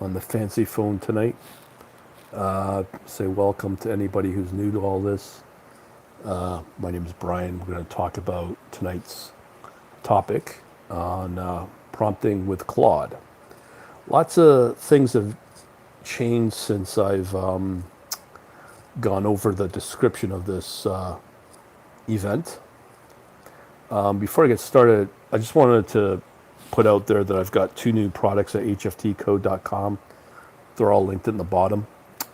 on the fancy phone tonight. Say welcome to anybody who's new to all this. My name is Brian. We're going to talk about tonight's topic on prompting with Claude. Lots of things have changed since I've gone over the description of this event. Before I get started, I just wanted to put out there that I've got two new products at hftcode.com. They're all linked in the bottom.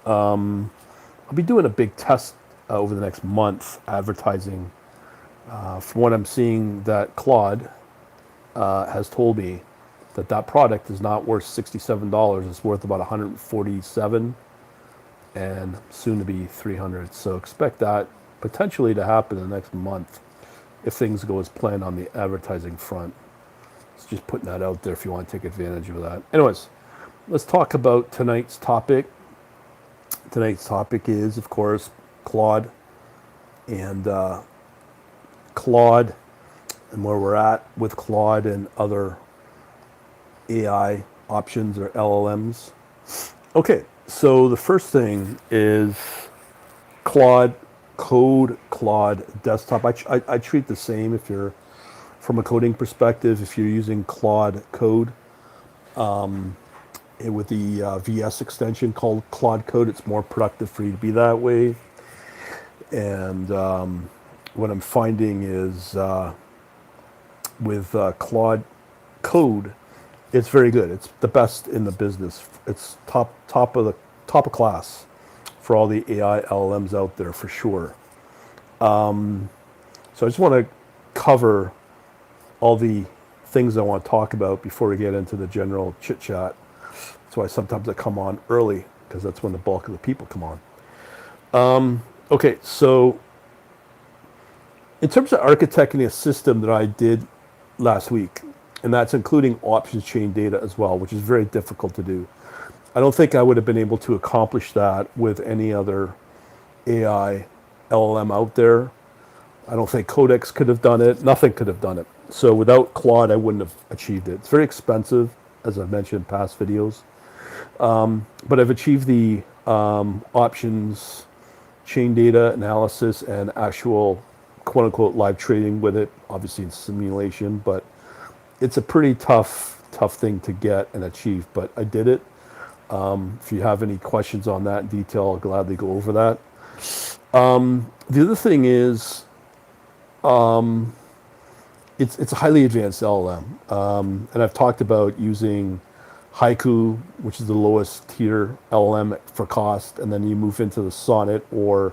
I'll be doing a big test over the next month advertising. From what I'm seeing, that Claude has told me that that product is not worth $67. It's worth about $147 and soon to be $300. So expect that potentially to happen in the next month if things go as planned on the advertising front. So just putting that out there if you want to take advantage of that. Anyways, let's talk about tonight's topic. Tonight's topic is, of course, Claude and Claude and where we're at with Claude and other AI options or LLMs. Okay, so the first thing is Claude Code, Claude Desktop. I treat the same if you're from a coding perspective. If you're using Claude Code with the VS extension called Claude Code, it's more productive for you to be that way. And what I'm finding is with Claude Code, it's very good. It's the best in the business. It's top of class for all the AI LLMs out there for sure. So I just want to cover all the things I want to talk about before we get into the general chit chat. That's why sometimes I come on early, because that's when the bulk of the people come on. Okay, so in terms of architecting a system that I did last week, and that's including options chain data as well, which is very difficult to do. I don't think I would have been able to accomplish that with any other AI LLM out there. I don't think Codex could have done it. Nothing could have done it. So without Claude, I wouldn't have achieved it. It's very expensive, as I've mentioned in past videos. But I've achieved the options, chain data analysis, and actual quote-unquote live trading with it, obviously in simulation, but it's a pretty tough thing to get and achieve, but I did it. If you have any questions on that in detail, I'll gladly go over that. The other thing is, it's a highly advanced LLM, and I've talked about using Haiku, which is the lowest tier LLM for cost, and then you move into the Sonnet or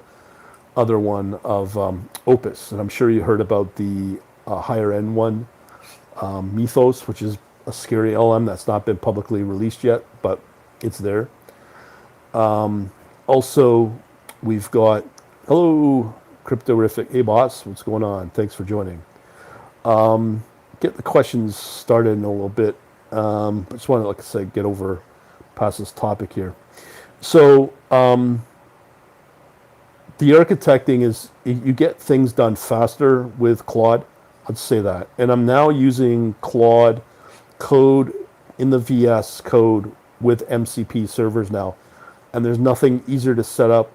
other one of Opus, and I'm sure you heard about the higher end one, Mythos, which is a scary LLM that's not been publicly released yet, but it's there. Also, we've got, hello, Cryptorific. Hey, boss, what's going on? Thanks for joining. Get the questions started in a little bit. I just want to, like I said, get over past this topic here. So, the architecting is, you get things done faster with Claude. I'd say that. And I'm now using Claude Code in the VS Code with MCP servers now. And there's nothing easier to set up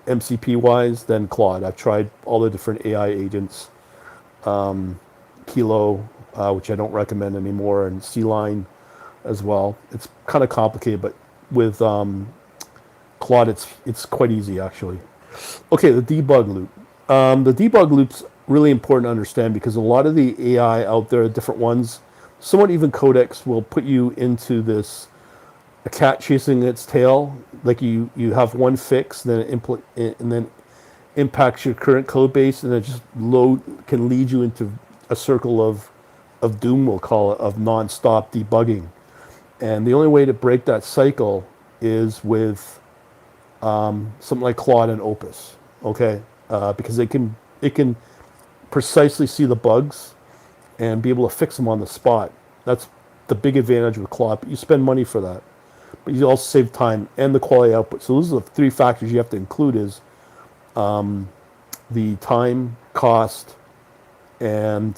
MCP-wise than Claude. I've tried all the different AI agents, Kilo, which I don't recommend anymore, and C-Line as well. It's kind of complicated, but with Claude, it's quite easy, actually. Okay, the debug loop. The debug loop's really important to understand because a lot of the AI out there, different ones, somewhat even Codex will put you into this, a cat chasing its tail. Like you have one fix, then and then impacts your current code base, and it just can lead you into a circle of doom, we'll call it, of nonstop debugging. And the only way to break that cycle is with something like Claude and Opus, okay? Because it can precisely see the bugs and be able to fix them on the spot. That's the big advantage with Claude. But you spend money for that, but you also save time and the quality output. So those are the three factors you have to include: is the time, cost, and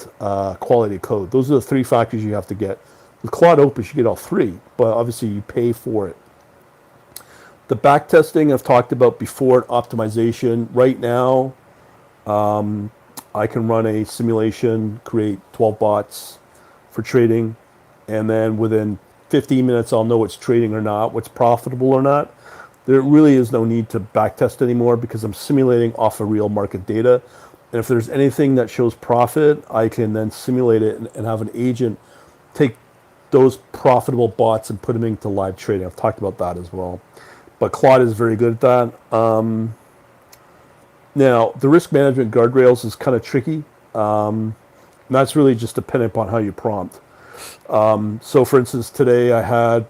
quality of code. Those are the three factors you have to get With Claude Opus, you get all three, but obviously you pay for it. The back testing I've talked about before, optimization. Right now, I can run a simulation, create 12 bots for trading, and then within 15 minutes, I'll know what's trading or not, what's profitable or not. There really is no need to backtest anymore because I'm simulating off of real market data. And if there's anything that shows profit, I can then simulate it and have an agent take those profitable bots and put them into live trading. I've talked about that as well. But Claude is very good at that. Now, the risk management guardrails is kind of tricky. That's really just dependent upon how you prompt. So, for instance, today I had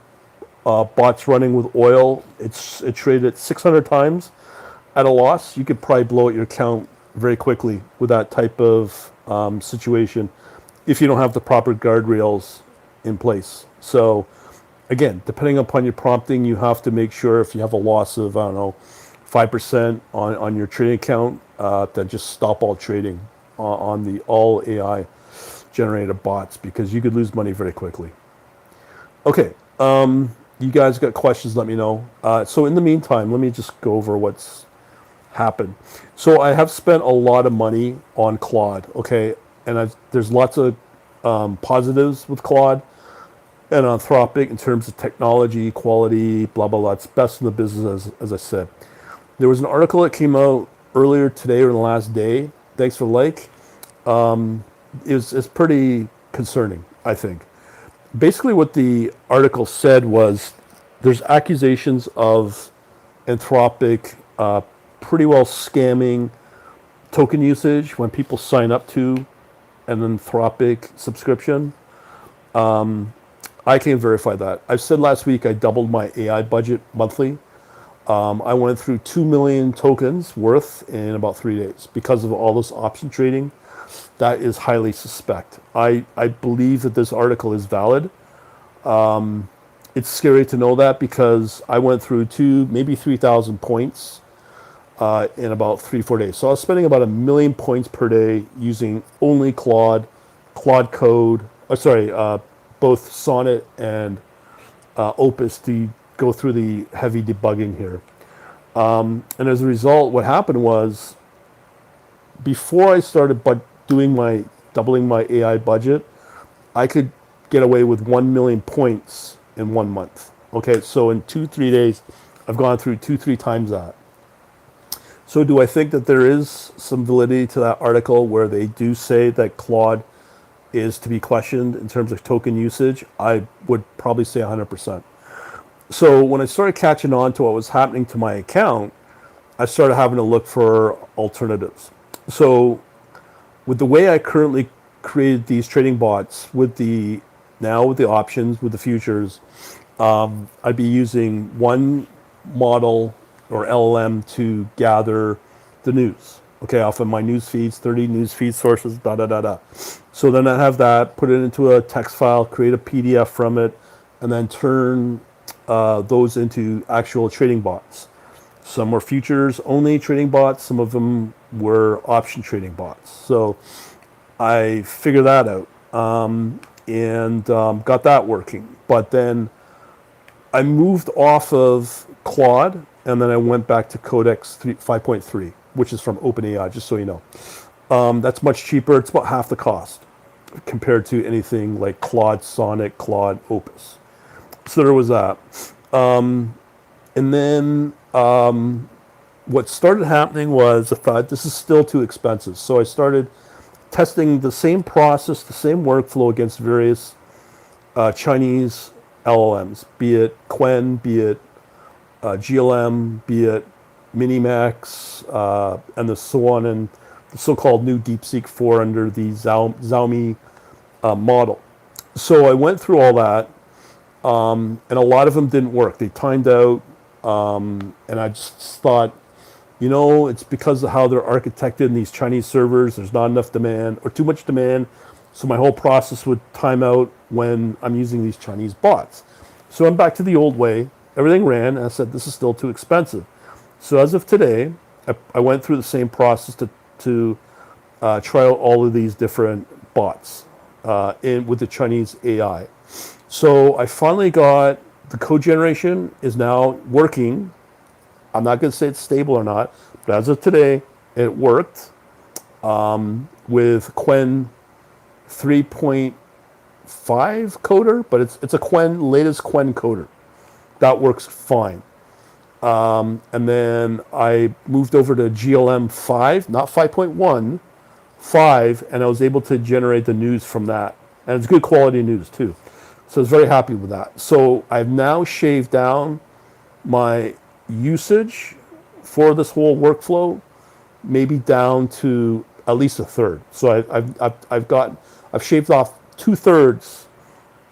bots running with oil. It traded 600 times at a loss. You could probably blow out your account very quickly with that type of situation if you don't have the proper guardrails in place. So, again, depending upon your prompting, you have to make sure if you have a loss of, I don't know, 5% on your trading account, then just stop all trading on the all AI generated bots because you could lose money very quickly. Okay, you guys got questions, let me know. So in the meantime, let me just go over what's happened. So I have spent a lot of money on Claude, okay? And there's lots of positives with Claude and Anthropic in terms of technology, quality, blah, blah, blah. It's best in the business, as I said. There was an article that came out earlier today or in the last day. Thanks for the like. It's pretty concerning, I think. Basically what the article said was there's accusations of Anthropic pretty well scamming token usage when people sign up to an Anthropic subscription. I can verify that. I said last week I doubled my AI budget monthly. I went through 2 million tokens worth in about 3 days because of all this option trading. That is highly suspect. I believe that this article is valid. It's scary to know that because I went through maybe 3,000 points in about 3-4 days. So I was spending about 1 million points per day using only Claude Code, both Sonnet and Opus to go through the heavy debugging here. And as a result, what happened was before I started doubling my AI budget, I could get away with 1 million points in 1 month. Okay, so in 2-3 days, I've gone through 2-3 times that. So do I think that there is some validity to that article where they do say that Claude is to be questioned in terms of token usage? I would probably say 100%. So when I started catching on to what was happening to my account, I started having to look for alternatives. So with the way I currently created these trading bots with the options, with the futures, I'd be using one model or LLM to gather the news. Okay, off of my news feeds, 30 news feed sources, da da da da. So then I'd have that, put it into a text file, create a PDF from it, and then turn those into actual trading bots. Some were futures only trading bots, some of them were option trading bots. So I figured that out and got that working. But then I moved off of Claude and then I went back to Codex 5.3, which is from OpenAI, just so you know. That's much cheaper. It's about half the cost compared to anything like Claude Sonnet, Claude Opus. So there was that. And then what started happening was I thought this is still too expensive. So I started testing the same process, the same workflow against various Chinese LLMs, be it Quen, be it GLM, be it Minimax, and the so on, and the so-called new DeepSeek 4 under the Xiaomi model. So I went through all that, and a lot of them didn't work. They timed out, and I just thought, it's because of how they're architected in these Chinese servers. There's not enough demand or too much demand, so my whole process would time out when I'm using these Chinese bots. So I'm back to the old way. Everything ran, and I said, this is still too expensive. So as of today, I went through the same process to try out all of these different bots with the Chinese AI. So I finally got the code generation is now working. I'm not going to say it's stable or not, but as of today, it worked with Quen 3.5 coder, but it's a latest Quen coder. That works fine. And then I moved over to GLM 5, not 5.1, 5, and I was able to generate the news from that. And it's good quality news too. So I was very happy with that. So I've now shaved down my usage for this whole workflow, maybe down to at least a third. So I've shaved off 2/3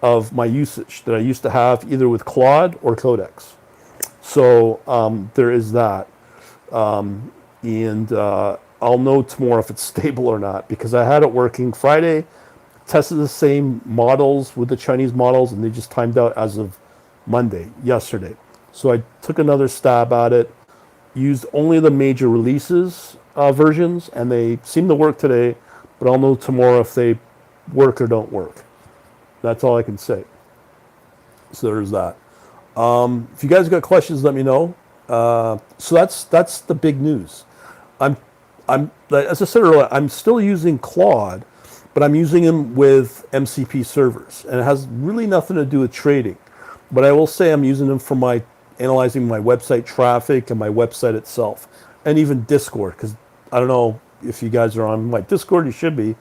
of my usage that I used to have either with Claude or Codex. So there is that. And I'll know tomorrow if it's stable or not, because I had it working Friday, tested the same models with the Chinese models, and they just timed out as of yesterday. So I took another stab at it, used only the major releases versions, and they seem to work today, but I'll know tomorrow if they work or don't work. That's all I can say. So there's that. If you guys got questions, let me know. So that's the big news. As I said earlier, I'm still using Claude, but I'm using him with MCP servers, and it has really nothing to do with trading. But I will say I'm using them for analyzing my website traffic and my website itself, and even Discord, because I don't know if you guys are on my Discord. You should be.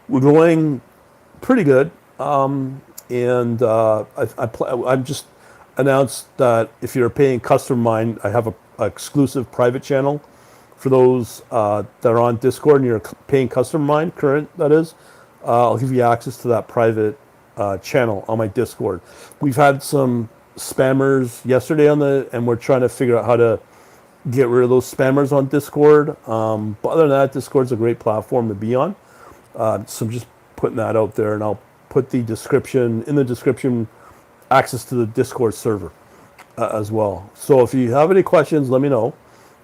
We're going pretty good, and I'm just announced that if you're a paying customer of mine, I have a exclusive private channel for those that are on Discord and you're a paying customer of mine, current that is. I'll give you access to that private channel on my Discord. We've had some spammers yesterday and we're trying to figure out how to get rid of those spammers on Discord. But other than that, Discord's a great platform to be on. So I'm just putting that out there, and I'll put in the description, access to the Discord server as well. So if you have any questions, let me know.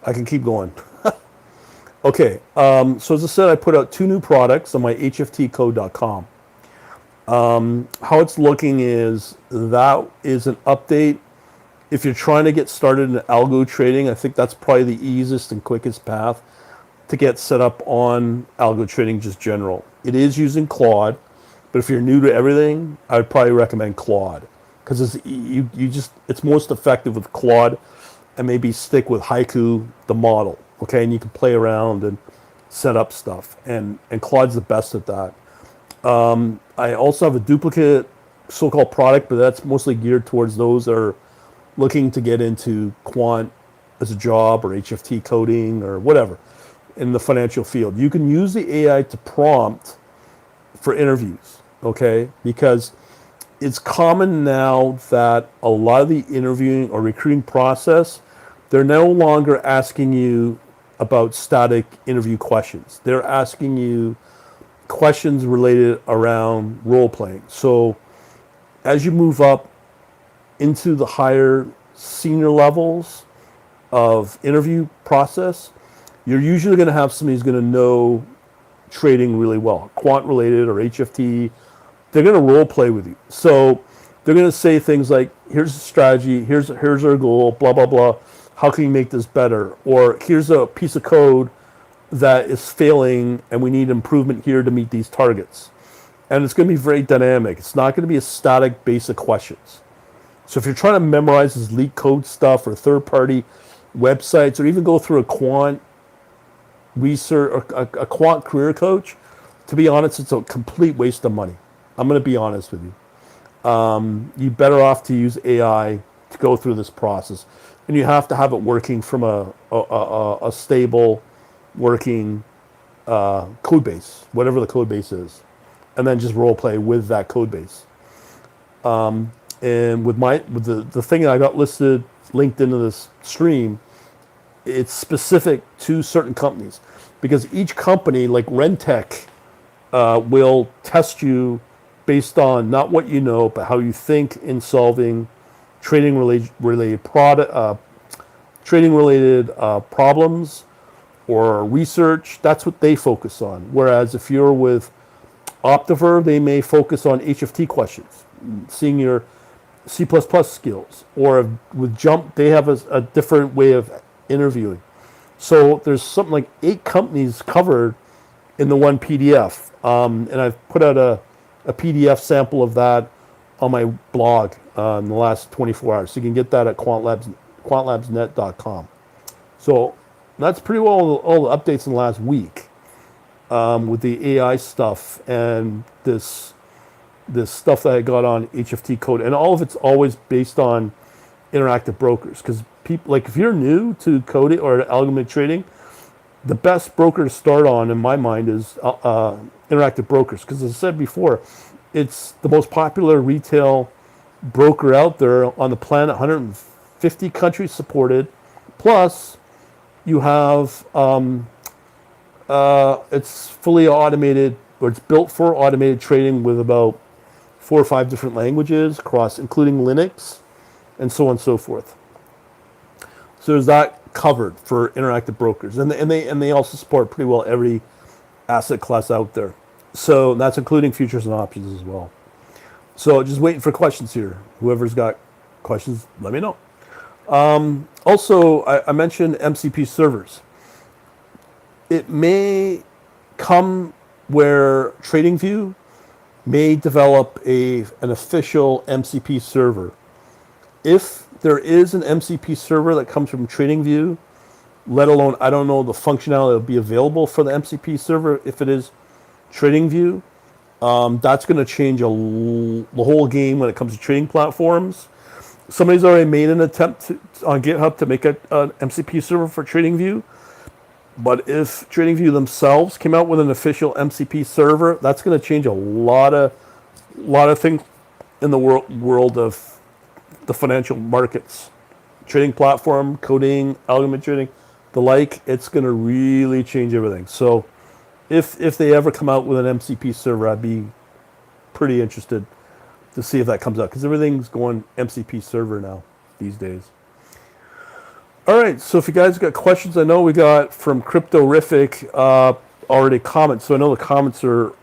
I can keep going. Okay, so as I said, I put out 2 new products on my hftcode.com. How it's looking is that is an update. If you're trying to get started in algo trading, I think that's probably the easiest and quickest path to get set up on algo trading, just general. It is using Claude, but if you're new to everything, I would probably recommend Claude, because it's most effective with Claude, and maybe stick with Haiku, the model, okay? And you can play around and set up stuff, and Claude's the best at that. I also have a duplicate so-called product, but that's mostly geared towards those that are looking to get into quant as a job, or HFT coding, or whatever in the financial field. You can use the AI to prompt for interviews, okay? Because it's common now that a lot of the interviewing or recruiting process, they're no longer asking you about static interview questions. They're asking you questions related around role playing. So as you move up into the higher senior levels of interview process, you're usually going to have somebody who's going to know trading really well, quant related or HFT. They're going to role play with you. So they're going to say things like, here's the strategy, here's our goal, blah, blah, blah. How can you make this better? Or here's a piece of code that is failing and we need improvement here to meet these targets. And it's going to be very dynamic. It's not going to be a static basic questions. So if you're trying to memorize this leak code stuff or third-party websites, or even go through a quant research or a quant career coach, to be honest, it's a complete waste of money. I'm going to be honest with you. You're better off to use AI to go through this process. And you have to have it working from a stable working code base, whatever the code base is, and then just role play with that code base. And with the thing that I got linked into this stream, it's specific to certain companies, because each company, like Rentec, will test you based on not what you know, but how you think in solving trading related problems or research. That's what they focus on. Whereas if you're with Optiver, they may focus on HFT questions. seeing your C++ skills. Or with Jump, they have a different way of interviewing. So there's something like 8 companies covered in the one PDF. And I've put out a PDF sample of that on my blog in the last 24 hours. So you can get that at quantlabsnet.com. So that's pretty well all the updates in the last week with the AI stuff and this stuff that I got on HFT Code. And all of it's always based on interactive brokers. Because people, like if you're new to coding or algorithmic trading, the best broker to start on, in my mind, is interactive brokers. Because as I said before, it's the most popular retail broker out there on the planet, 150 countries supported. Plus, you have, it's fully automated, or it's built for automated trading with about 4 or 5 different languages, across, including Linux, and so on and so forth. So there's that covered for interactive brokers. And they also support pretty well every asset class out there. So that's including futures and options as well. So just waiting for questions here. Whoever's got questions, let me know. Also, I mentioned MCP servers. It may come where TradingView may develop an official MCP server. If there is an MCP server that comes from TradingView, let alone, I don't know the functionality that will be available for the MCP server if it is TradingView. That's going to change the whole game when it comes to trading platforms. Somebody's already made an attempt on GitHub to make an MCP server for TradingView. But if TradingView themselves came out with an official MCP server, that's going to change a lot of things in the world of the financial markets, trading platform, coding, algorithmic trading, the like. It's going to really change everything. So if they ever come out with an MCP server, I'd be pretty interested to see if that comes out, because everything's going MCP server now these days. All right, so if you guys got questions, I know we got from Cryptorific already comments. So I know the comments are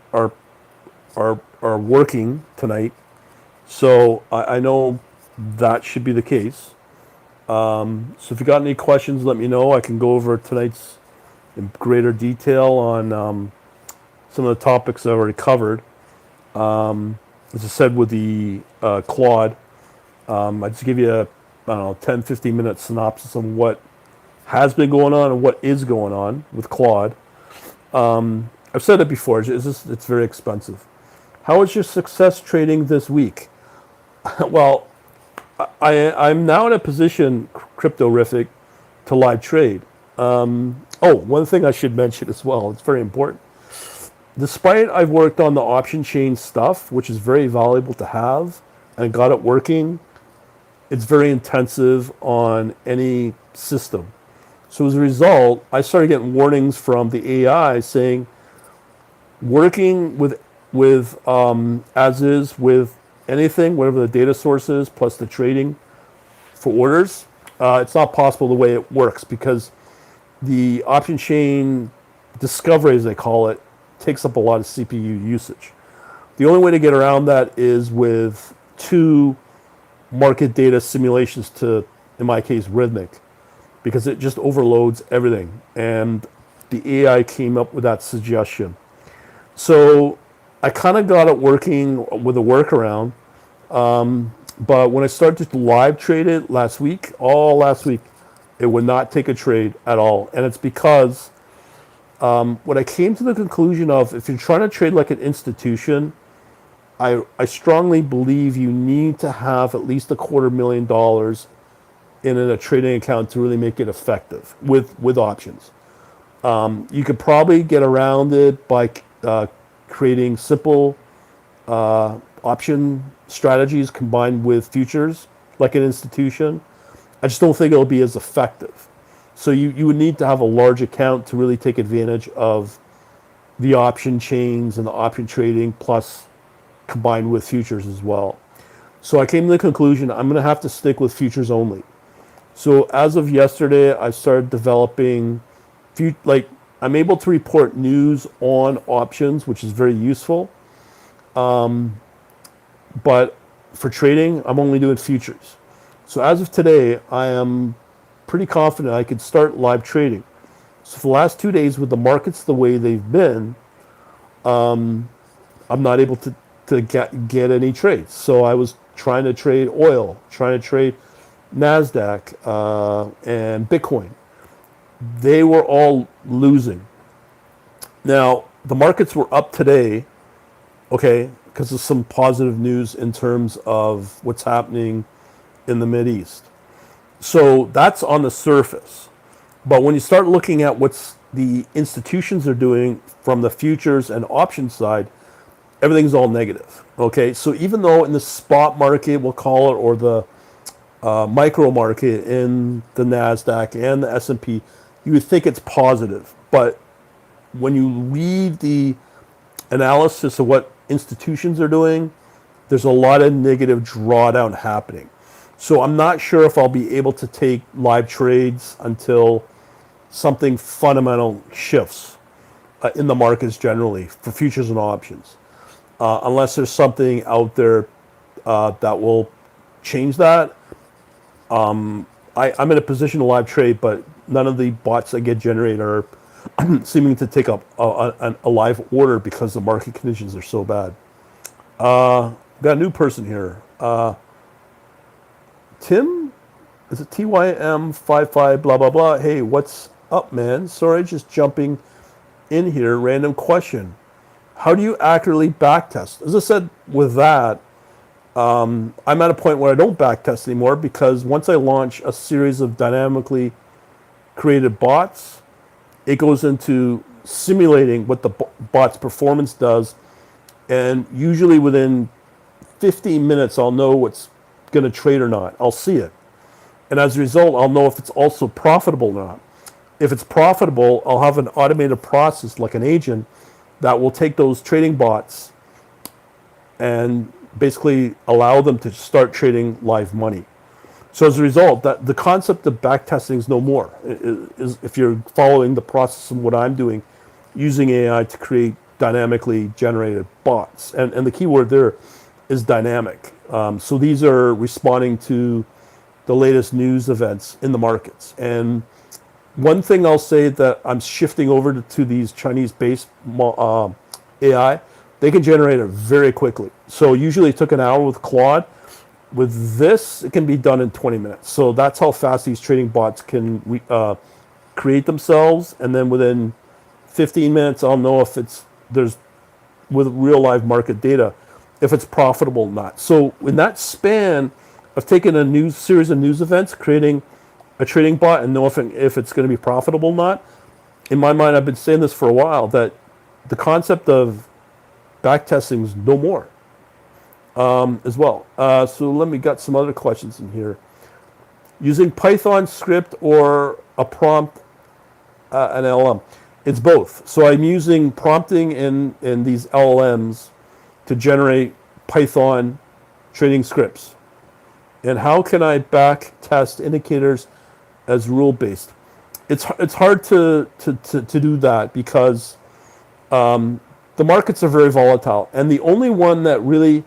working tonight. So I know that should be the case. So if you got any questions, let me know. I can go over tonight's in greater detail on some of the topics I've already covered. As I said with the Claude, I just give you a 10, 15 minute synopsis on what has been going on and what is going on with Claude. I've said it before, it's very expensive. How is your success trading this week? Well, I'm now in a position, Cryptorific, to live trade. One thing I should mention as well, it's very important. Despite I've worked on the option chain stuff, which is very valuable to have, and got it working, it's very intensive on any system. So as a result, I started getting warnings from the AI saying, working with as is with anything, whatever the data source is, plus the trading for orders, it's not possible the way it works, because the option chain discovery, as they call it, takes up a lot of CPU usage. The only way to get around that is with 2 market data simulations to, in my case, Rhythmic, because it just overloads everything. And the AI came up with that suggestion. So I kind of got it working with a workaround. But when I started to live trade it last week, it would not take a trade at all. And it's because what I came to the conclusion of, if you're trying to trade like an institution, I strongly believe you need to have at least $250,000 in a trading account to really make it effective with options. You could probably get around it by creating simple option strategies combined with futures, like an institution. I just don't think it'll be as effective. So you would need to have a large account to really take advantage of the option chains and the option trading, plus combined with futures as well. So I came to the conclusion I'm going to have to stick with futures only. So as of yesterday, I started developing, I'm able to report news on options, which is very useful. But for trading, I'm only doing futures. So as of today, I am pretty confident I could start live trading. So for the last 2 days, with the markets the way they've been, I'm not able to get any trades. So I was trying to trade oil, trying to trade NASDAQ and Bitcoin. They were all losing. Now, the markets were up today, okay, because of some positive news in terms of what's happening in the Mideast. So that's on the surface. But when you start looking at what's the institutions are doing from the futures and options side, everything's all negative. Okay, so even though in the spot market, we'll call it, or the micro market in the NASDAQ and the S&P, you would think it's positive. But when you read the analysis of what institutions are doing, there's a lot of negative drawdown happening. So I'm not sure if I'll be able to take live trades until something fundamental shifts in the markets generally for futures and options. Unless there's something out there that will change that. I'm in a position to live trade, but none of the bots that get generated are seeming to take up a live order because the market conditions are so bad. Got a new person here. Tim? Is it TYM55 blah blah blah? Hey, what's up, man? Sorry, just jumping in here. Random question. How do you accurately backtest? As I said, with that, I'm at a point where I don't backtest anymore, because once I launch a series of dynamically created bots, it goes into simulating what the bot's performance does, and usually within 15 minutes I'll know what's going to trade or not. I'll see it, and as a result I'll know if it's also profitable or not. If it's profitable, I'll have an automated process like an agent that will take those trading bots and basically allow them to start trading live money. So as a result, that the concept of backtesting is no more. If you're following the process of what I'm doing, using AI to create dynamically generated bots. And the key word there is dynamic. So these are responding to the latest news events in the markets. And one thing I'll say that I'm shifting over to these Chinese-based AI, they can generate it very quickly. So usually it took an hour with Claude. With this, it can be done in 20 minutes. So that's how fast these trading bots can create themselves. And then within 15 minutes, I'll know if there's with real live market data, if it's profitable or not. So in that span of taking a series of news events, creating a trading bot, and know if it's going to be profitable or not, in my mind, I've been saying this for a while, that the concept of backtesting is no more as well. So let me get some other questions in here. Using Python script or a prompt, an LLM? It's both. So I'm using prompting in these LLMs to generate Python trading scripts. And how can I back test indicators as rule-based? It's hard to do that, because the markets are very volatile, and the only one that really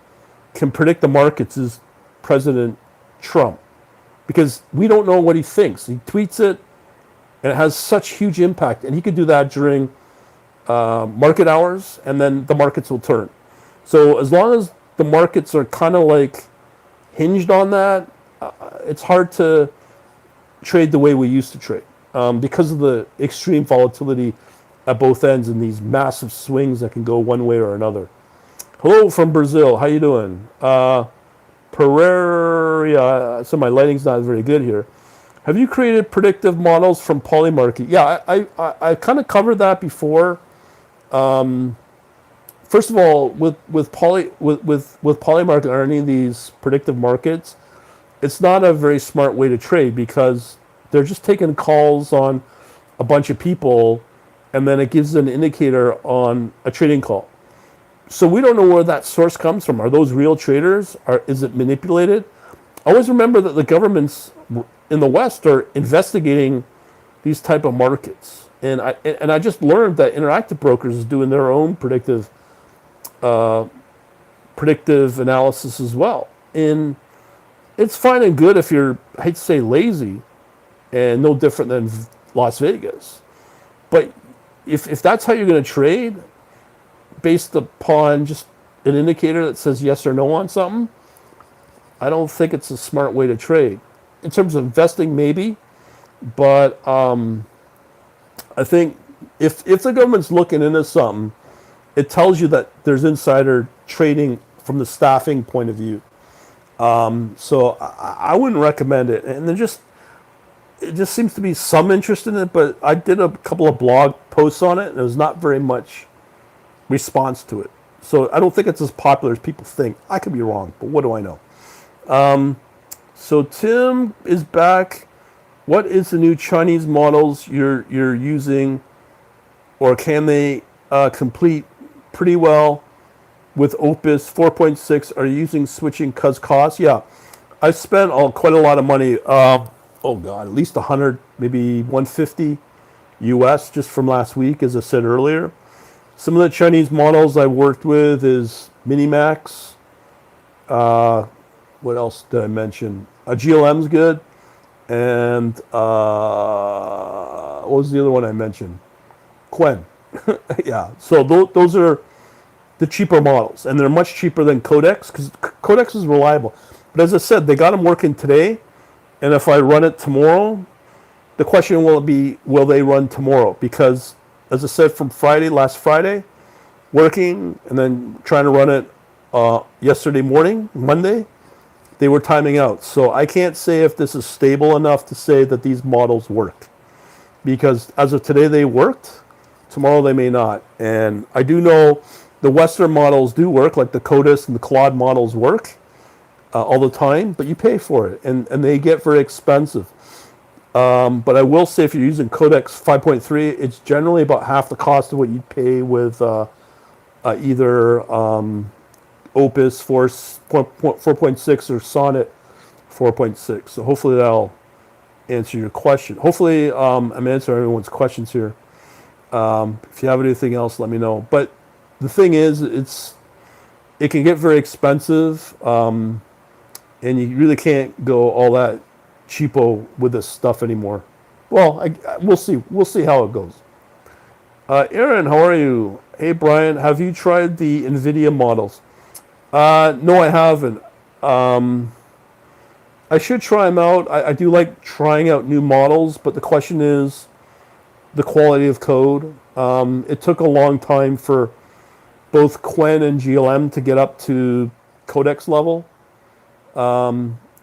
can predict the markets is President Trump, because we don't know what he thinks. He tweets it, and it has such huge impact, and he could do that during market hours, and then the markets will turn. So as long as the markets are kind of like hinged on that, it's hard to trade the way we used to trade, because of the extreme volatility at both ends and these massive swings that can go one way or another. Hello from Brazil. How you doing? Pereira. So my lighting's not very good here. Have you created predictive models from Polymarket? Yeah, I kind of covered that before. First of all, with Polymarket or any of these predictive markets, it's not a very smart way to trade, because they're just taking calls on a bunch of people, and then it gives an indicator on a trading call. So we don't know where that source comes from. Are those real traders? Is it manipulated? Always remember that the governments in the West are investigating these type of markets. And I just learned that Interactive Brokers is doing their own predictive analysis as well. in, it's fine and good if you're, I hate to say lazy, and no different than Las Vegas. But if that's how you're going to trade, based upon just an indicator that says yes or no on something, I don't think it's a smart way to trade. In terms of investing, maybe, but I think if the government's looking into something, it tells you that there's insider trading from the staffing point of view. So I wouldn't recommend it. And it just seems to be some interest in it, but I did a couple of blog posts on it, and there was not very much response to it. So I don't think it's as popular as people think. I could be wrong, but what do I know? So Tim is back. What is the new Chinese models you're using, or can they complete pretty well with Opus 4.6? Are you using switching cause cost? Yeah, I've spent quite a lot of money. Oh God, at least 100, maybe 150 US just from last week, as I said earlier. Some of the Chinese models I worked with is Minimax. What else did I mention? GLM's good. And what was the other one I mentioned? Quen. Yeah, so those are the cheaper models. And they're much cheaper than Codex, because Codex is reliable. But as I said, they got them working today. And if I run it tomorrow, the question will be, will they run tomorrow? Because, as I said, from last Friday, working, and then trying to run it yesterday morning, Monday, they were timing out. So I can't say if this is stable enough to say that these models work. Because as of today, they worked. Tomorrow, they may not. And I do know the Western models do work, like the CODIS and the Claude models work all the time, but you pay for it, and they get very expensive. But I will say, if you're using Codex 5.3, it's generally about half the cost of what you'd pay with either Opus 4.6 or Sonnet 4.6. So hopefully that'll answer your question. Hopefully I'm answering everyone's questions here. If you have anything else, let me know. But the thing is, it can get very expensive, and you really can't go all that cheapo with this stuff anymore. Well, we'll see. We'll see how it goes. Aaron, how are you? Hey, Brian, have you tried the NVIDIA models? No, I haven't. I should try them out. I do like trying out new models, but the question is the quality of code. It took a long time for both Quen and GLM to get up to Codex level.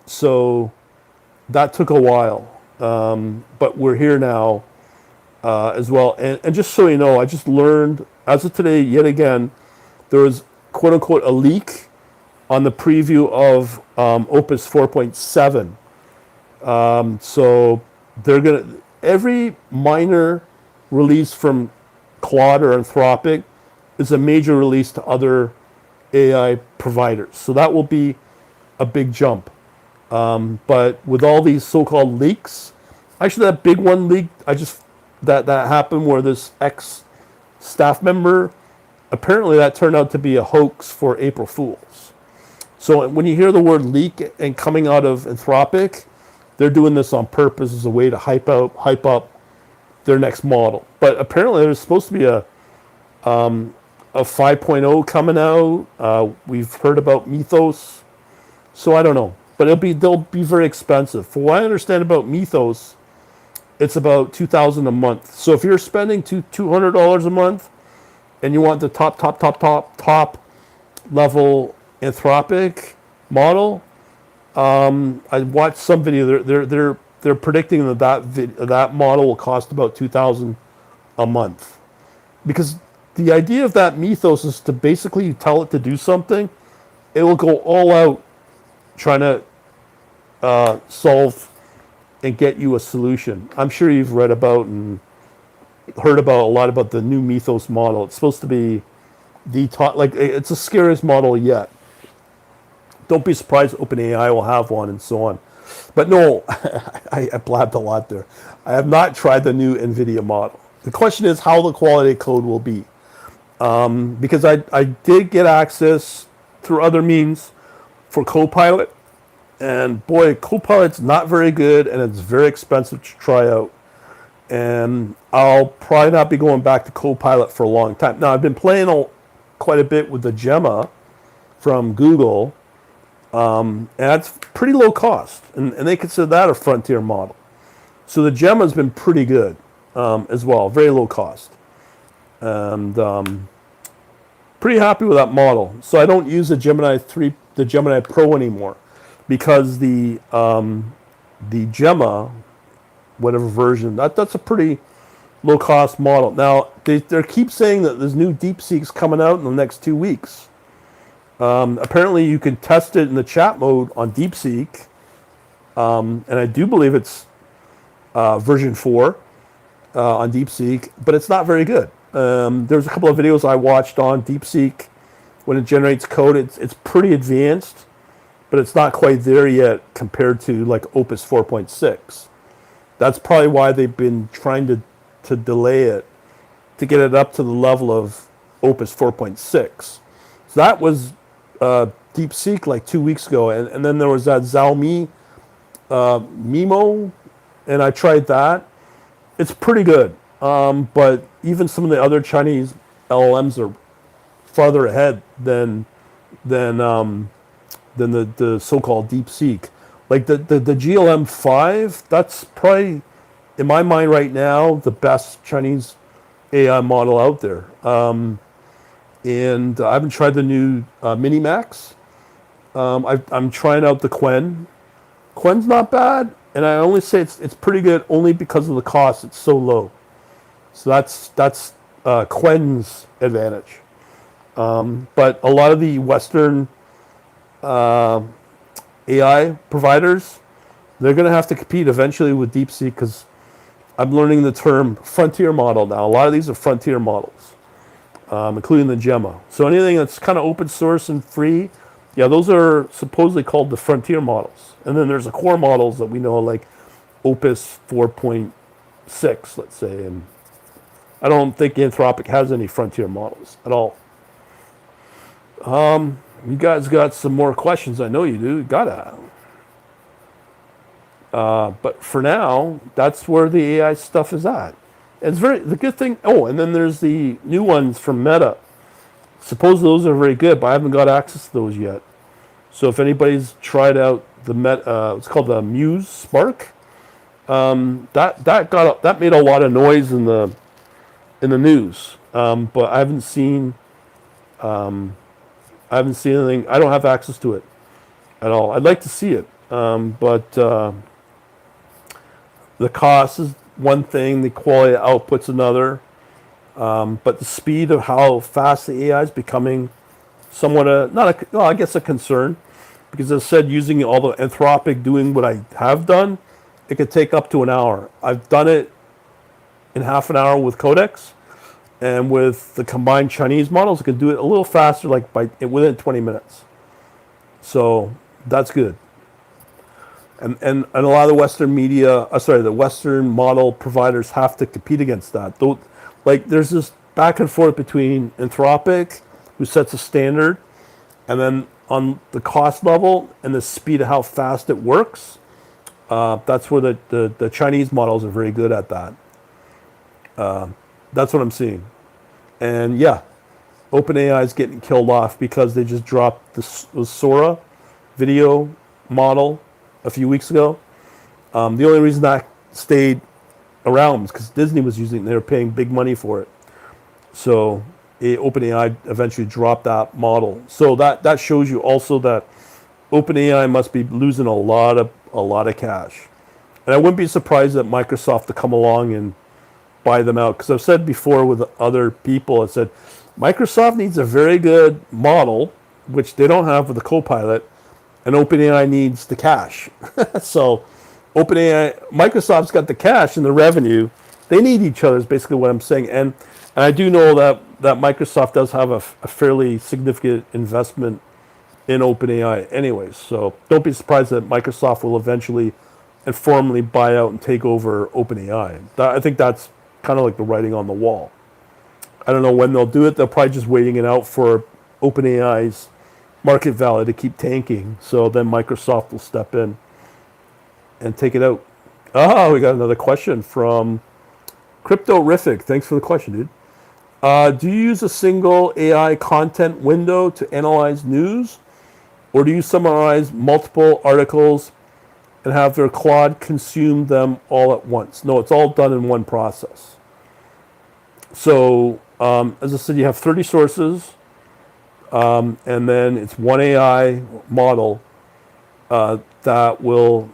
So that took a while. But we're here now as well. And just so you know, I just learned, as of today, yet again, there was quote unquote a leak on the preview of Opus 4.7. So they're going to, every minor release from Claude or Anthropic is a major release to other AI providers. So that will be a big jump. But with all these so-called leaks, actually that big one leaked, that happened where this ex-staff member, apparently that turned out to be a hoax for April Fools. So when you hear the word leak and coming out of Anthropic, they're doing this on purpose as a way to hype up their next model. But apparently there's supposed to be a 5.0 coming out. We've heard about Mythos. So I don't know. But they'll be very expensive. For what I understand about Mythos, it's about $2,000 a month. So if you're spending $200 a month and you want the top level Anthropic model, I watched some video. They're predicting that model will cost about $2,000 a month, because the idea of that Mythos is to basically tell it to do something. It will go all out trying to solve and get you a solution. I'm sure you've read about and heard about a lot about the new Mythos model. It's supposed to be the top, like it's the scariest model yet. Don't be surprised OpenAI will have one and so on. But no, I blabbed a lot there. I have not tried the new NVIDIA model. The question is how the quality of code will be. Because I did get access through other means for Copilot. And boy, Copilot's not very good, and it's very expensive to try out. And I'll probably not be going back to Copilot for a long time. Now, I've been playing quite a bit with the Gemma from Google, and that's pretty low cost, and they consider that a frontier model. So the Gemma's been pretty good as well, very low cost, and pretty happy with that model. So I don't use the Gemini Pro anymore, because the Gemma, whatever version, that's a pretty low cost model. Now they keep saying that there's new DeepSeek's coming out in the next 2 weeks. Apparently you can test it in the chat mode on DeepSeek, and I do believe it's version 4 on DeepSeek, but it's not very good. There's a couple of videos I watched on DeepSeek when it generates code. It's pretty advanced, but it's not quite there yet compared to like Opus 4.6. That's probably why they've been trying to delay it, to get it up to the level of Opus 4.6. So that was DeepSeek like 2 weeks ago, and then there was that Xiaomi Mimo, and I tried that. It's pretty good, but even some of the other Chinese LLMs are farther ahead than the so-called DeepSeek. Like the GLM-5, that's probably, in my mind right now, the best Chinese AI model out there. And I haven't tried the new Minimax. I'm trying out the Quen. Quen's not bad, and I only say it's pretty good only because of the cost. It's so low. So that's Quen's advantage. But a lot of the Western AI providers, they're going to have to compete eventually with DeepSeek, because I'm learning the term frontier model now. A lot of these are frontier models, including the Gemma. So anything that's kind of open source and free, yeah, those are supposedly called the frontier models. And then there's the core models that we know, like Opus 4.6, let's say. And I don't think Anthropic has any frontier models at all. You guys got some more questions. I know you do. You gotta. But for now, that's where the AI stuff is at. It's the good thing. Oh, and then there's the new ones from Meta. Suppose those are very good, but I haven't got access to those yet. So if anybody's tried out the Meta, it's called the Muse Spark. That made a lot of noise in the news, but I haven't seen anything. I don't have access to it at all. I'd like to see it, but the cost is one thing, the quality of output's another. But the speed of how fast the AI is becoming somewhat I guess a concern, because as I said, using all the Anthropic, doing what I have done, it could take up to an hour. I've done it in half an hour with Codex, and with the combined Chinese models, it can do it a little faster, like within 20 minutes. So that's good. And a lot of the Western the Western model providers have to compete against that. Like there's this back and forth between Anthropic, who sets a standard, and then on the cost level and the speed of how fast it works, that's where the Chinese models are very good at that. That's what I'm seeing. And yeah, OpenAI is getting killed off because they just dropped the Sora video model a few weeks ago. The only reason that stayed around was because Disney was using it. They were paying big money for it. So OpenAI eventually dropped that model. So that shows you also that OpenAI must be losing a lot of cash. And I wouldn't be surprised that Microsoft to come along and buy them out, because I've said before with other people, I said Microsoft needs a very good model, which they don't have with the Copilot, and OpenAI needs the cash. So Microsoft's got the cash and the revenue. They need each other is basically what I'm saying. And I do know that Microsoft does have a fairly significant investment in OpenAI anyways. So don't be surprised that Microsoft will eventually and formally buy out and take over OpenAI. I think that's kind of like the writing on the wall. I don't know when they'll do it. They're probably just waiting it out for OpenAI's market value to keep tanking. So then Microsoft will step in and take it out. Oh, we got another question from Cryptorific. Thanks for the question, dude. Do you use a single AI content window to analyze news, or do you summarize multiple articles and have their Claude consume them all at once? No, it's all done in one process. So, as I said, you have 30 sources, and then it's one AI model that will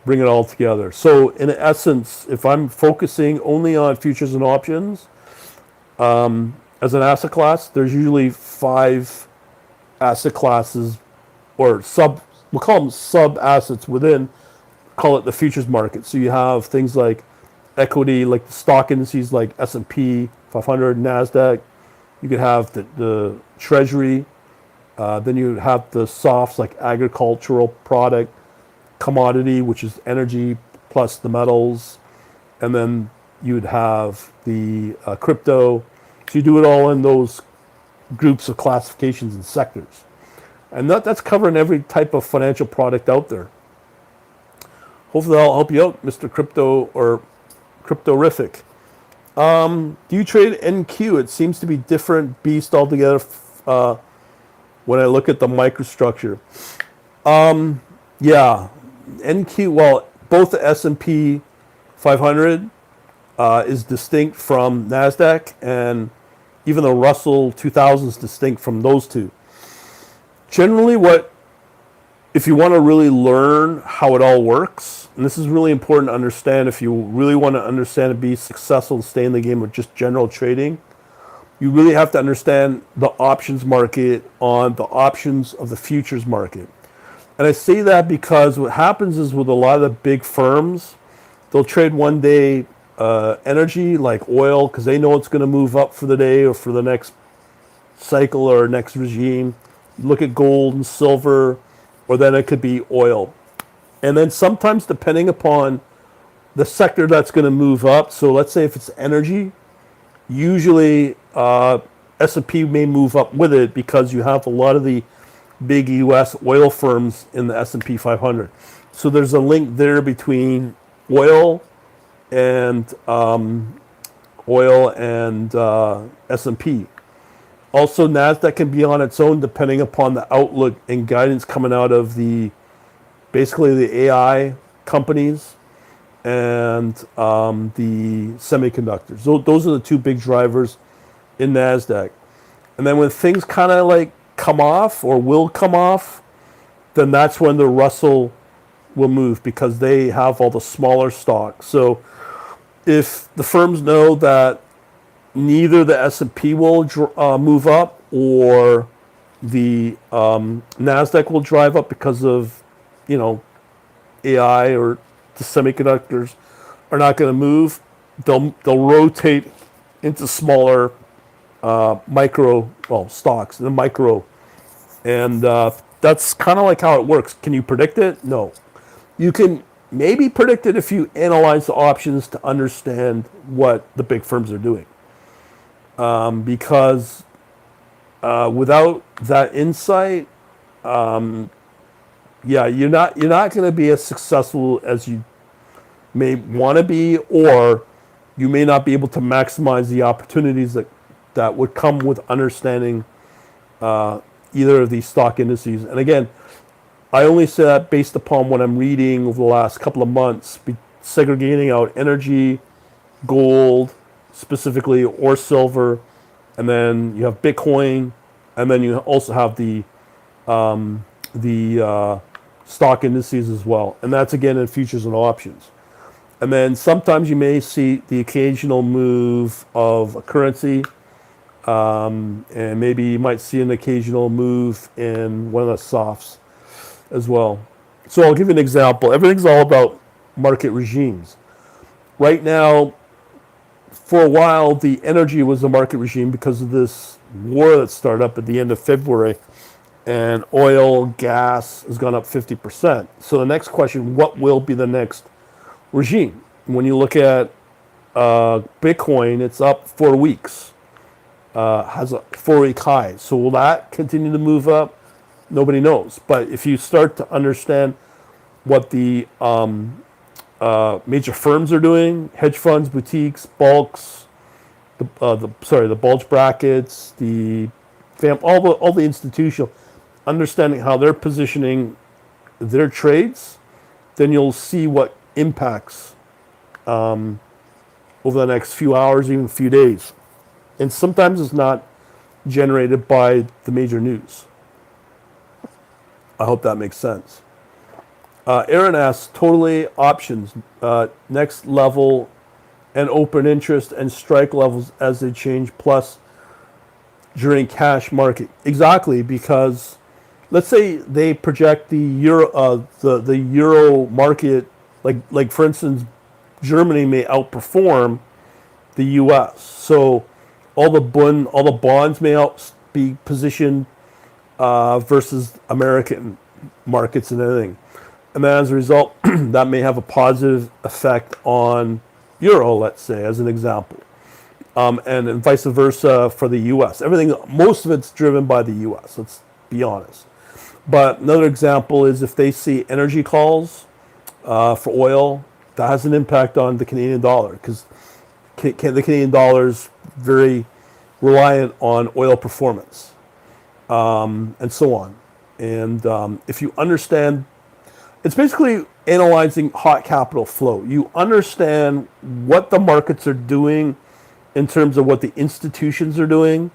bring it all together. So, in essence, if I'm focusing only on futures and options as an asset class, there's usually 5 asset classes or we'll call them sub assets within, call it the futures market. So you have things like equity, like the stock indices like S&P 500, NASDAQ. You could have the treasury. Then you have the softs like agricultural product, commodity, which is energy plus the metals. And then you'd have the crypto. So you do it all in those groups of classifications and sectors. And that's covering every type of financial product out there. Hopefully that'll help you out, Mr. Crypto or Cryptorific. Do you trade NQ? It seems to be different beast altogether when I look at the microstructure. Yeah, NQ, well, both the S&P 500 is distinct from NASDAQ, and even the Russell 2000 is distinct from those two. Generally, if you want to really learn how it all works, and this is really important to understand if you really want to understand and be successful and stay in the game of just general trading, you really have to understand the options market on the options of the futures market. And I say that because what happens is with a lot of the big firms, they'll trade one day energy like oil because they know it's going to move up for the day or for the next cycle or next regime. You look at gold and silver, or then it could be oil. And then sometimes depending upon the sector that's going to move up, so let's say if it's energy, usually S&P may move up with it because you have a lot of the big US oil firms in the S&P 500. So there's a link there between oil and S&P. Also, NASDAQ can be on its own depending upon the outlook and guidance coming out of basically the AI companies and the semiconductors. Those are the two big drivers in NASDAQ. And then when things kind of like come off or will come off, then that's when the Russell will move because they have all the smaller stocks. So if the firms know that neither the S&P will move up or the NASDAQ will drive up because of, AI or the semiconductors are not going to move, they'll rotate into smaller stocks, the micro. And that's kind of like how it works. Can you predict it? No. You can maybe predict it if you analyze the options to understand what the big firms are doing. Because without that insight, you're not going to be as successful as you may want to be, or you may not be able to maximize the opportunities that would come with understanding either of these stock indices. And again, I only say that based upon what I'm reading over the last couple of months, segregating out energy, gold, specifically, or silver, and then you have Bitcoin, and then you also have the stock indices as well, and that's again in futures and options. And then sometimes you may see the occasional move of a currency, and maybe you might see an occasional move in one of the softs as well. So I'll give you an example. Everything's all about market regimes. Right now, for a while, the energy was a market regime because of this war that started up at the end of February, and oil, gas has gone up 50%. So the next question, what will be the next regime? When you look at Bitcoin, it's up 4 weeks. has a 4-week high. So will that continue to move up? Nobody knows. But if you start to understand what the major firms are doing, hedge funds, boutiques, bulks, the bulge brackets, all the institutional, understanding how they're positioning their trades, then you'll see what impacts over the next few hours, even a few days. And sometimes it's not generated by the major news. I hope that makes sense. Aaron asks, totally options, next level and open interest and strike levels as they change, plus during cash market. Exactly, because let's say they project the euro market, like for instance, Germany may outperform the U.S. So all the bonds may be positioned versus American markets and everything. And then as a result, that may have a positive effect on euro, let's say, as an example. And vice versa for the U.S. Most of it's driven by the U.S., let's be honest. But another example is if they see energy calls for oil, that has an impact on the Canadian dollar, because the Canadian dollar is very reliant on oil performance, and so on. And if you understand, it's basically analyzing hot capital flow. You understand what the markets are doing in terms of what the institutions are doing.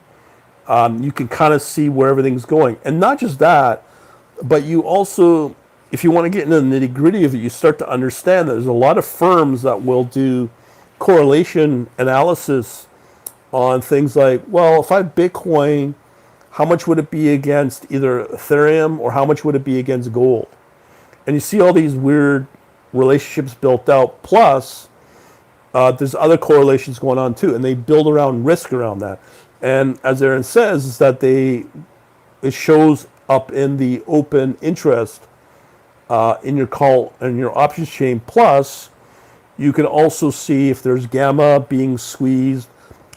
You can kind of see where everything's going. And not just that, but you also, if you want to get into the nitty gritty of it, you start to understand that there's a lot of firms that will do correlation analysis on things like, well, if I have Bitcoin, how much would it be against either Ethereum or how much would it be against gold? And you see all these weird relationships built out. Plus, there's other correlations going on too, and they build around risk around that. And as Aaron says, is that it shows up in the open interest in your call and your options chain. Plus, you can also see if there's gamma being squeezed.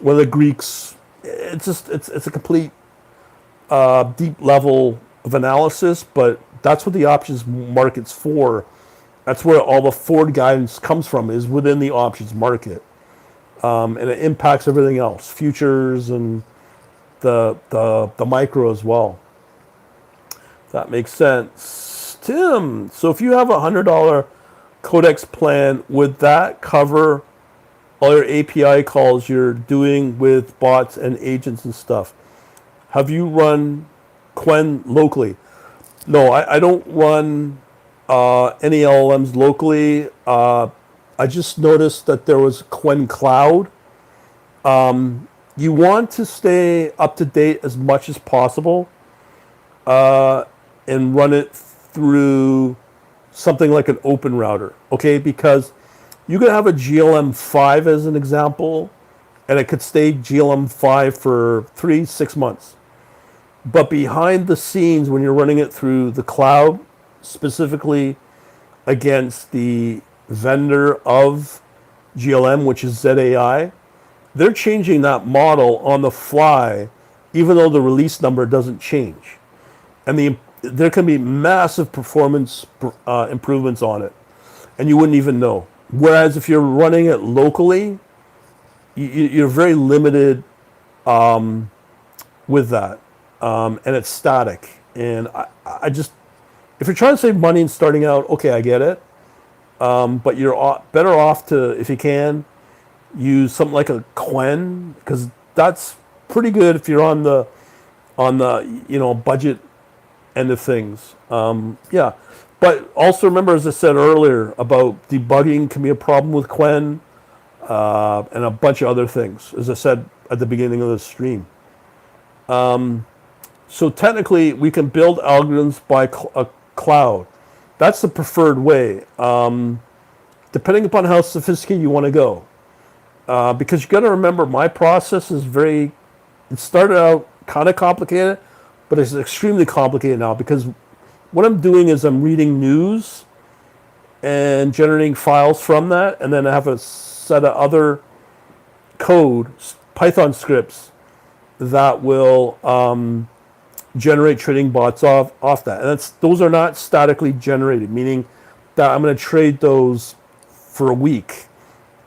One of the Greeks, it's a complete deep level of analysis, but that's what the options market's for. That's where all the forward guidance comes from, is within the options market. And it impacts everything else, futures and the micro as well. That makes sense. Tim, so if you have a $100 Codex plan, would that cover all your API calls you're doing with bots and agents and stuff? Have you run Quen locally? No, I don't run any LLMs locally. I just noticed that there was Quen Cloud. You want to stay up to date as much as possible and run it through something like an open router, okay? Because you could have a GLM5 as an example, and it could stay GLM5 for 3-6 months. But behind the scenes, when you're running it through the cloud, specifically against the vendor of GLM, which is ZAI, they're changing that model on the fly, even though the release number doesn't change. And there can be massive performance improvements on it, and you wouldn't even know. Whereas if you're running it locally, you're very limited with that. And it's static. And I just, if you're trying to save money and starting out, okay, I get it. But you're better off to, if you can, use something like a Quen, because that's pretty good if you're on the budget end of things. Yeah. But also remember, as I said earlier, about debugging can be a problem with Quen, and a bunch of other things, as I said at the beginning of the stream. So technically, we can build algorithms by a cloud. That's the preferred way, depending upon how sophisticated you want to go. Because you got to remember, my process is it started out kind of complicated, but it's extremely complicated now, because what I'm doing is I'm reading news and generating files from that, and then I have a set of other code, Python scripts, that will generate trading bots off that. And those are not statically generated, meaning that I'm going to trade those for a week.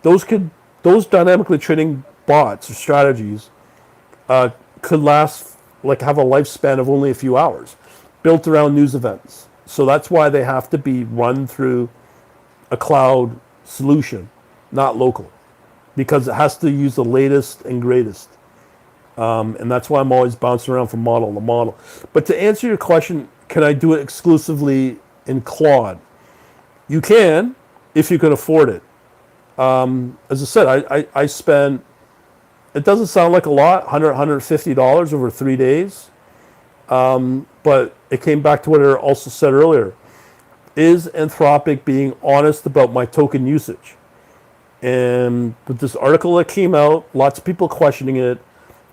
Those dynamically trading bots or strategies could last, like, have a lifespan of only a few hours, built around news events. So that's why they have to be run through a cloud solution, not local, because it has to use the latest and greatest. And that's why I'm always bouncing around from model to model. But to answer your question, can I do it exclusively in Claude? You can, if you can afford it. As I said, I spent, it doesn't sound like a lot, $100, $150 over 3 days. But it came back to what I also said earlier. Is Anthropic being honest about my token usage? And with this article that came out, lots of people questioning it.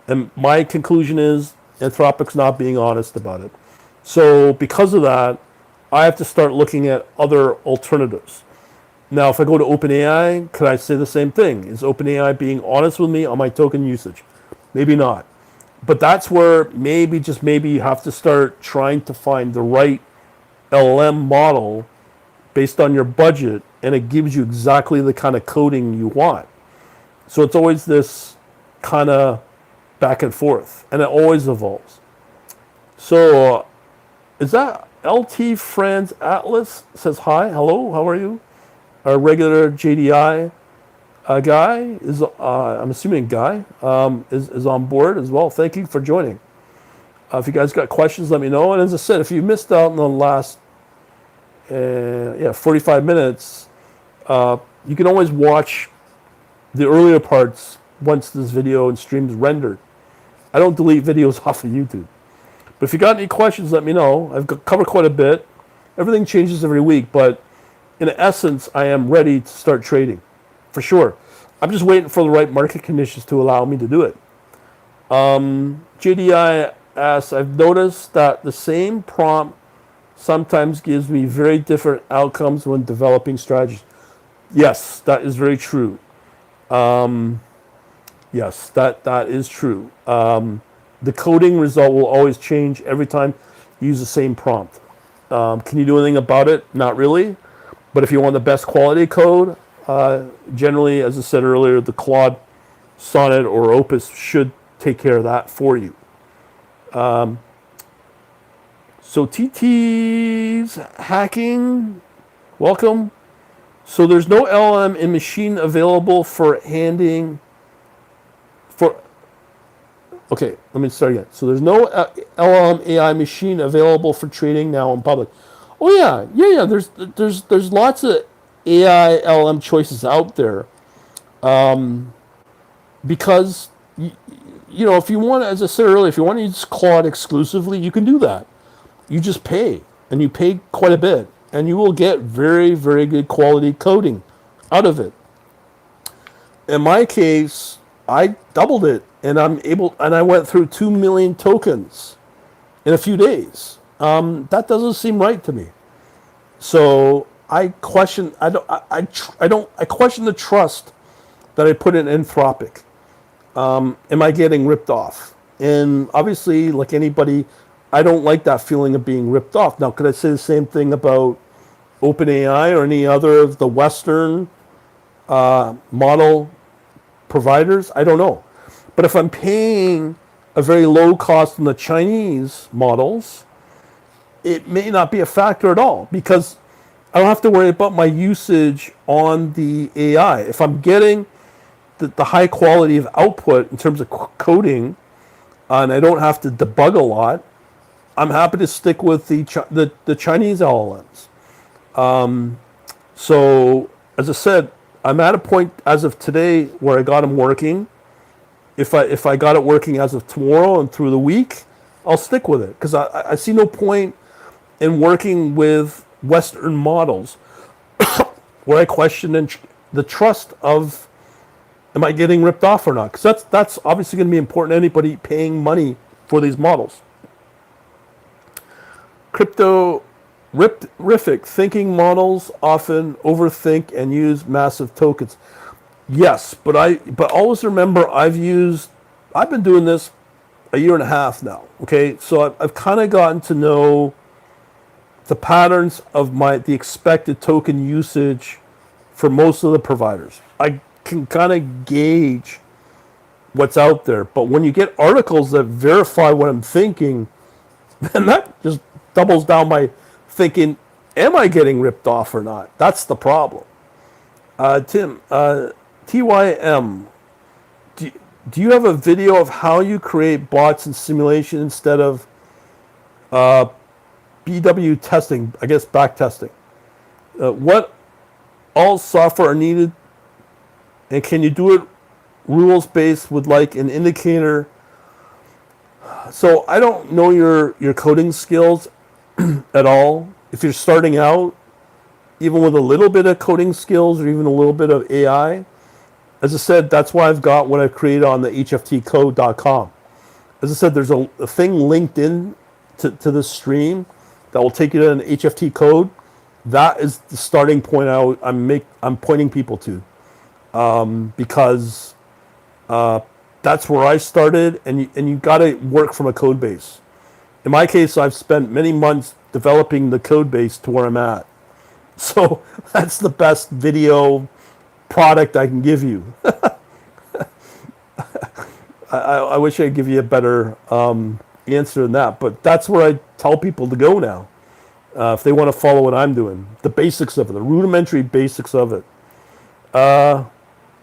And my conclusion is Anthropic's not being honest about it. So because of that, I have to start looking at other alternatives. Now, if I go to OpenAI, could I say the same thing? Is OpenAI being honest with me on my token usage? Maybe not. But that's where maybe, just maybe, you have to start trying to find the right LLM model based on your budget, and it gives you exactly the kind of coding you want. So it's always this kind of back and forth, and it always evolves. So is that LT Franz Atlas says hi, hello, how are you? Our regular JDI guy is, I'm assuming guy, is on board as well. Thank you for joining. If you guys got questions, let me know. And as I said, if you missed out on the last 45 minutes, you can always watch the earlier parts once this video and stream is rendered. I don't delete videos off of YouTube. But if you got any questions, let me know. I've covered quite a bit. Everything changes every week, but in essence, I am ready to start trading, for sure. I'm just waiting for the right market conditions to allow me to do it. JDI asks, I've noticed that the same prompt sometimes gives me very different outcomes when developing strategies. Yes, that is very true. Yes, that is true. The coding result will always change every time you use the same prompt. Can you do anything about it? Not really. But if you want the best quality code, generally, as I said earlier, the Claude, Sonnet, or Opus should take care of that for you. So TT's hacking, welcome. So there's no LLM in machine available for handing. Okay, let me start again. So there's no LLM AI machine available for trading now in public. Oh yeah. There's lots of AI LLM choices out there, because if you want, as I said earlier, if you want to use Claude exclusively, you can do that. You just pay, and you pay quite a bit, and you will get very, very good quality coding out of it. In my case, I doubled it, and I went through 2 million tokens in a few days. That doesn't seem right to me. So I question the trust that I put in Anthropic. Am I getting ripped off? And obviously, like anybody, I don't like that feeling of being ripped off. Now, could I say the same thing about OpenAI or any other of the Western model providers? I don't know. But if I'm paying a very low cost on the Chinese models, it may not be a factor at all, because I don't have to worry about my usage on the AI. If I'm getting the high quality of output in terms of coding, and I don't have to debug a lot, I'm happy to stick with the Chinese LLMs. So, as I said, I'm at a point as of today where I got them working. If I got it working as of tomorrow and through the week, I'll stick with it, because I see no point in working with Western models where I question the trust of, am I getting ripped off or not? Because that's obviously going to be important to anybody paying money for these models. Cryptorific, thinking models often overthink and use massive tokens. Yes, but always remember, I've been doing this a year and a half now. Okay, so I've kind of gotten to know the patterns of the expected token usage for most of the providers. I can kind of gauge what's out there, but when you get articles that verify what I'm thinking, then that just doubles down my thinking, am I getting ripped off or not? That's the problem. Tim, TYM, do you have a video of how you create bots in simulation instead of BW testing, I guess back testing? What all software are needed, and can you do it rules based with like an indicator? So I don't know your coding skills at all. If you're starting out, even with a little bit of coding skills or even a little bit of AI, as I said, that's why I've got what I've created on the hftcode.com. As I said, there's a thing linked in to this stream that will take you to an HFT code. That is the starting point I'm pointing people to, because that's where I started, and you got to work from a code base. In my case, I've spent many months developing the code base to where I'm at. So that's the best video product I can give you. I wish I could give you a better answer than that, but that's where I tell people to go now, if they want to follow what I'm doing. The basics of it, the rudimentary basics of it.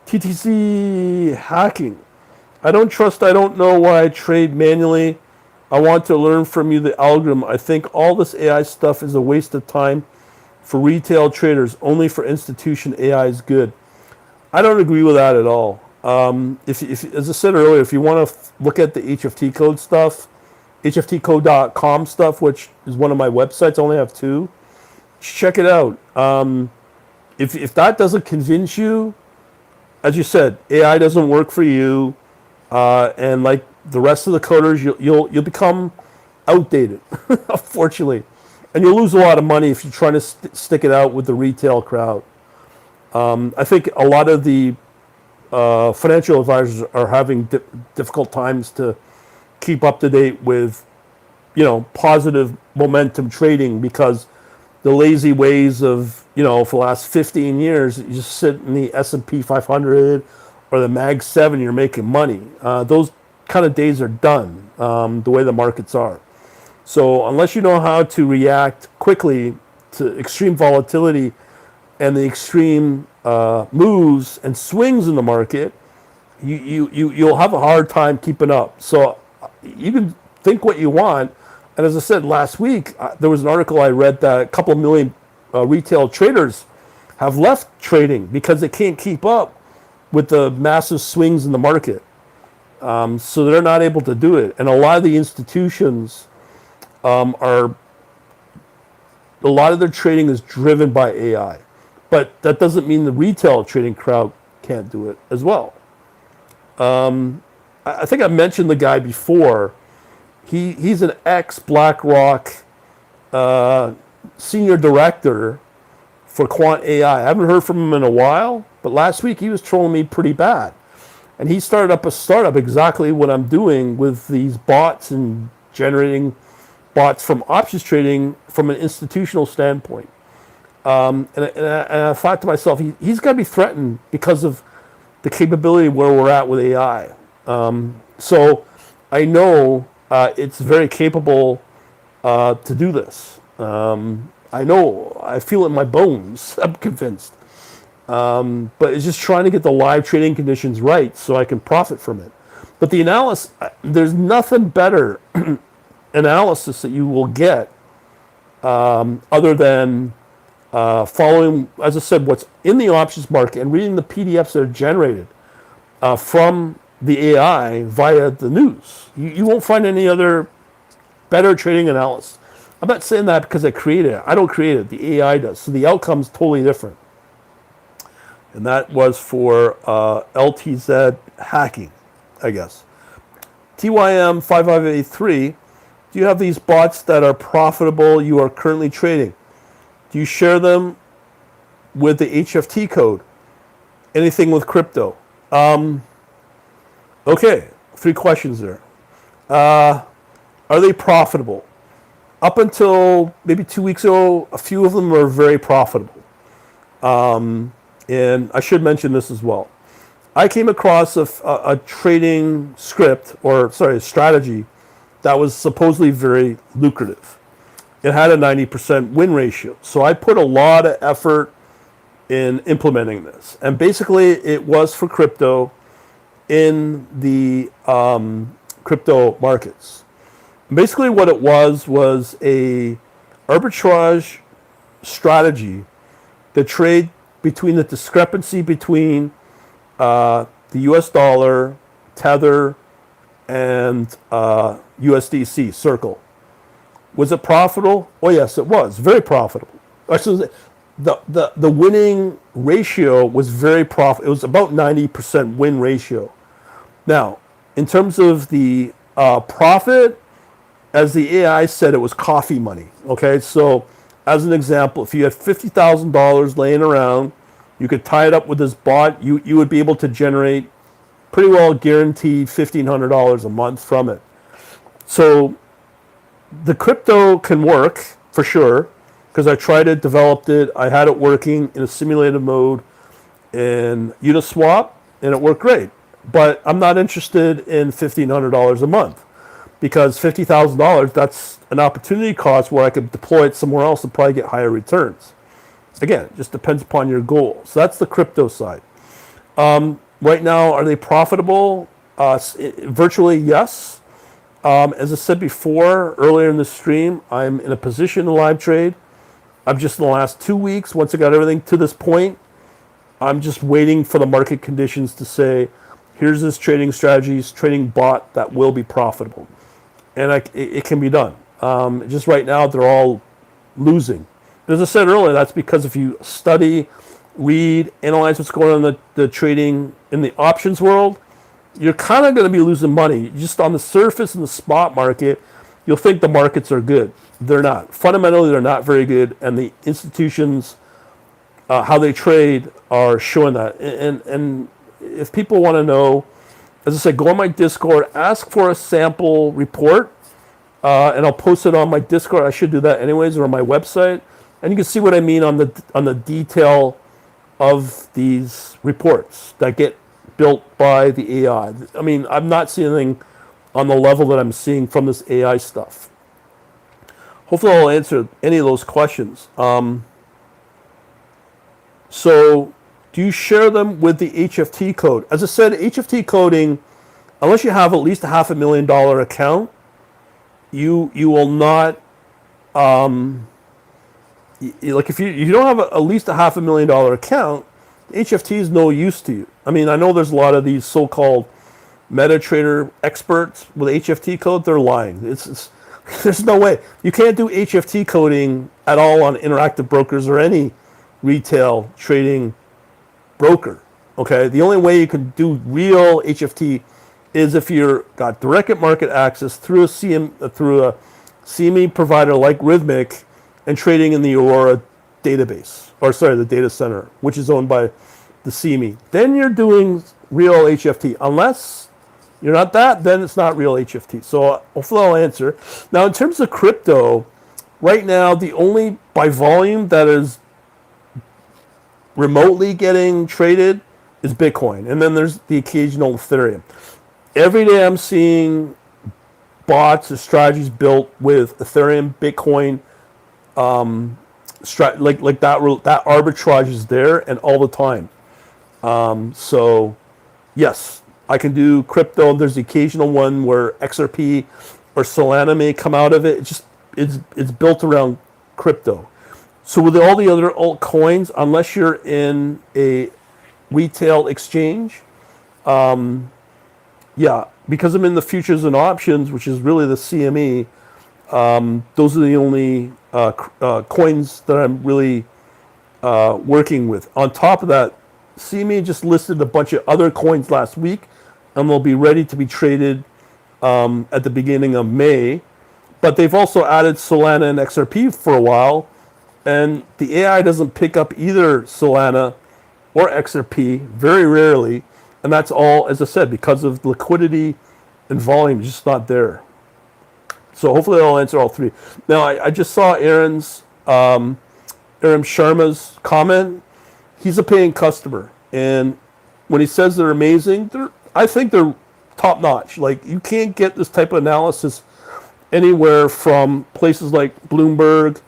TTC hacking. I don't know why I trade manually. I want to learn from you the algorithm. I think all this AI stuff is a waste of time for retail traders. Only for institution AI is good. I don't agree with that at all. If as I said earlier, if you want to look at the HFT code stuff, hftcode.com stuff, which is one of my websites, I only have two, check it out. If that doesn't convince you, as you said, AI doesn't work for you, and like the rest of the coders, you'll become outdated, unfortunately, and you'll lose a lot of money if you're trying to stick it out with the retail crowd. I think a lot of the financial advisors are having difficult times to keep up to date with, positive momentum trading, because the lazy ways of, for the last 15 years, you just sit in the S&P 500 or the Mag 7, you're making money. Those kind of days are done, the way the markets are. So unless you know how to react quickly to extreme volatility and the extreme moves and swings in the market, you'll have a hard time keeping up. So you can think what you want. And as I said last week, there was an article I read that a couple of million retail traders have left trading because they can't keep up with the massive swings in the market. So they're not able to do it. And a lot of the institutions a lot of their trading is driven by AI. But that doesn't mean the retail trading crowd can't do it as well. I think I mentioned the guy before. He's an ex-BlackRock senior director for Quant AI. I haven't heard from him in a while, but last week he was trolling me pretty bad. And he started up a startup, exactly what I'm doing with these bots and generating bots from options trading from an institutional standpoint. And I thought to myself, he's got to be threatened because of the capability where we're at with AI. So I know it's very capable to do this. I know, I feel it in my bones, I'm convinced. But it's just trying to get the live trading conditions right so I can profit from it. But the analysis, there's nothing better analysis that you will get other than following, as I said, what's in the options market and reading the PDFs that are generated from the AI via the news. You won't find any other better trading analysis. I'm not saying that because I created it. I don't create it. The AI does. So the outcome's totally different. And that was for LTZ hacking, I guess. TYM5583, do you have these bots that are profitable you are currently trading? Do you share them with the HFT code? Anything with crypto? Okay, 3 questions there. Are they profitable? Up until maybe 2 weeks ago, a few of them were very profitable. And I should mention this as well. I came across a trading script, or sorry, a strategy that was supposedly very lucrative. It had a 90% win ratio. So I put a lot of effort in implementing this. And basically, it was for crypto in the crypto markets. Basically, what it was a arbitrage strategy that trade between the discrepancy between the US dollar, Tether, and USDC, Circle. Was it profitable? Oh, yes, it was. Very profitable. Actually, the winning ratio was very profitable. It was about 90% win ratio. Now, in terms of the profit, as the AI said, it was coffee money. Okay, so as an example, if you had $50,000 laying around, you could tie it up with this bot, you would be able to generate pretty well guaranteed $1,500 a month from it. So the crypto can work for sure, because I tried it, developed it, I had it working in a simulated mode in Uniswap, and it worked great. But I'm not interested in $1,500 a month, because $50,000, that's an opportunity cost where I could deploy it somewhere else and probably get higher returns. Again, it just depends upon your goal. So that's the crypto side. Right now, are they profitable? Virtually, yes. As I said before, earlier in the stream, I'm in a position to live trade. I'm just in the last 2 weeks, once I got everything to this point, I'm just waiting for the market conditions to say, here's this trading strategies, trading bot that will be profitable. And it can be done. Just right now, they're all losing. As I said earlier, that's because if you study, read, analyze what's going on in the trading in the options world, you're kind of going to be losing money. Just on the surface in the spot market, you'll think the markets are good. They're not. Fundamentally, they're not very good, and the institutions, how they trade, are showing that. And if people want to know, as I said, go on my Discord, ask for a sample report, and I'll post it on my Discord. I should do that anyways, or on my website, and you can see what I mean on the detail of these reports that get built by the AI. I mean, I'm not seeing anything on the level that I'm seeing from this AI stuff. Hopefully I'll answer any of those questions. So do you share them with the HFT code? As I said, HFT coding, unless you have at least a $500,000 account, you will not, like if you don't have at least a $500,000 account, HFT is no use to you. I mean, I know there's a lot of these so-called MetaTrader experts with HFT code. They're lying. There's no way. You can't do HFT coding at all on Interactive Brokers or any retail trading broker. Okay, the only way you can do real HFT is if you've got direct market access through a CME provider like Algorithmic and trading in the Aurora database, or sorry, the data center, which is owned by the CME. Then you're doing real HFT. Unless you're not that, then it's not real HFT. So hopefully I'll answer. Now, in terms of crypto, right now, the only by volume that is remotely getting traded is Bitcoin. And then there's the occasional Ethereum. Every day I'm seeing bots or strategies built with Ethereum, Bitcoin, like that arbitrage is there and all the time. So yes, I can do crypto. There's the occasional one where XRP or Solana may come out of it. It's built around crypto. So with all the other altcoins, unless you're in a retail exchange, yeah, because I'm in the futures and options, which is really the CME, those are the only coins that I'm really working with. On top of that, CME just listed a bunch of other coins last week, and they'll be ready to be traded at the beginning of May. But they've also added Solana and XRP for a while, and the AI doesn't pick up either Solana or XRP, very rarely, and that's all, as I said, because of liquidity and volume is just not there. So hopefully I'll answer all three. Now I just saw Aaron Sharma's comment. He's a paying customer, and when he says they're amazing, I think they're top notch. Like, you can't get this type of analysis anywhere from places like Bloomberg,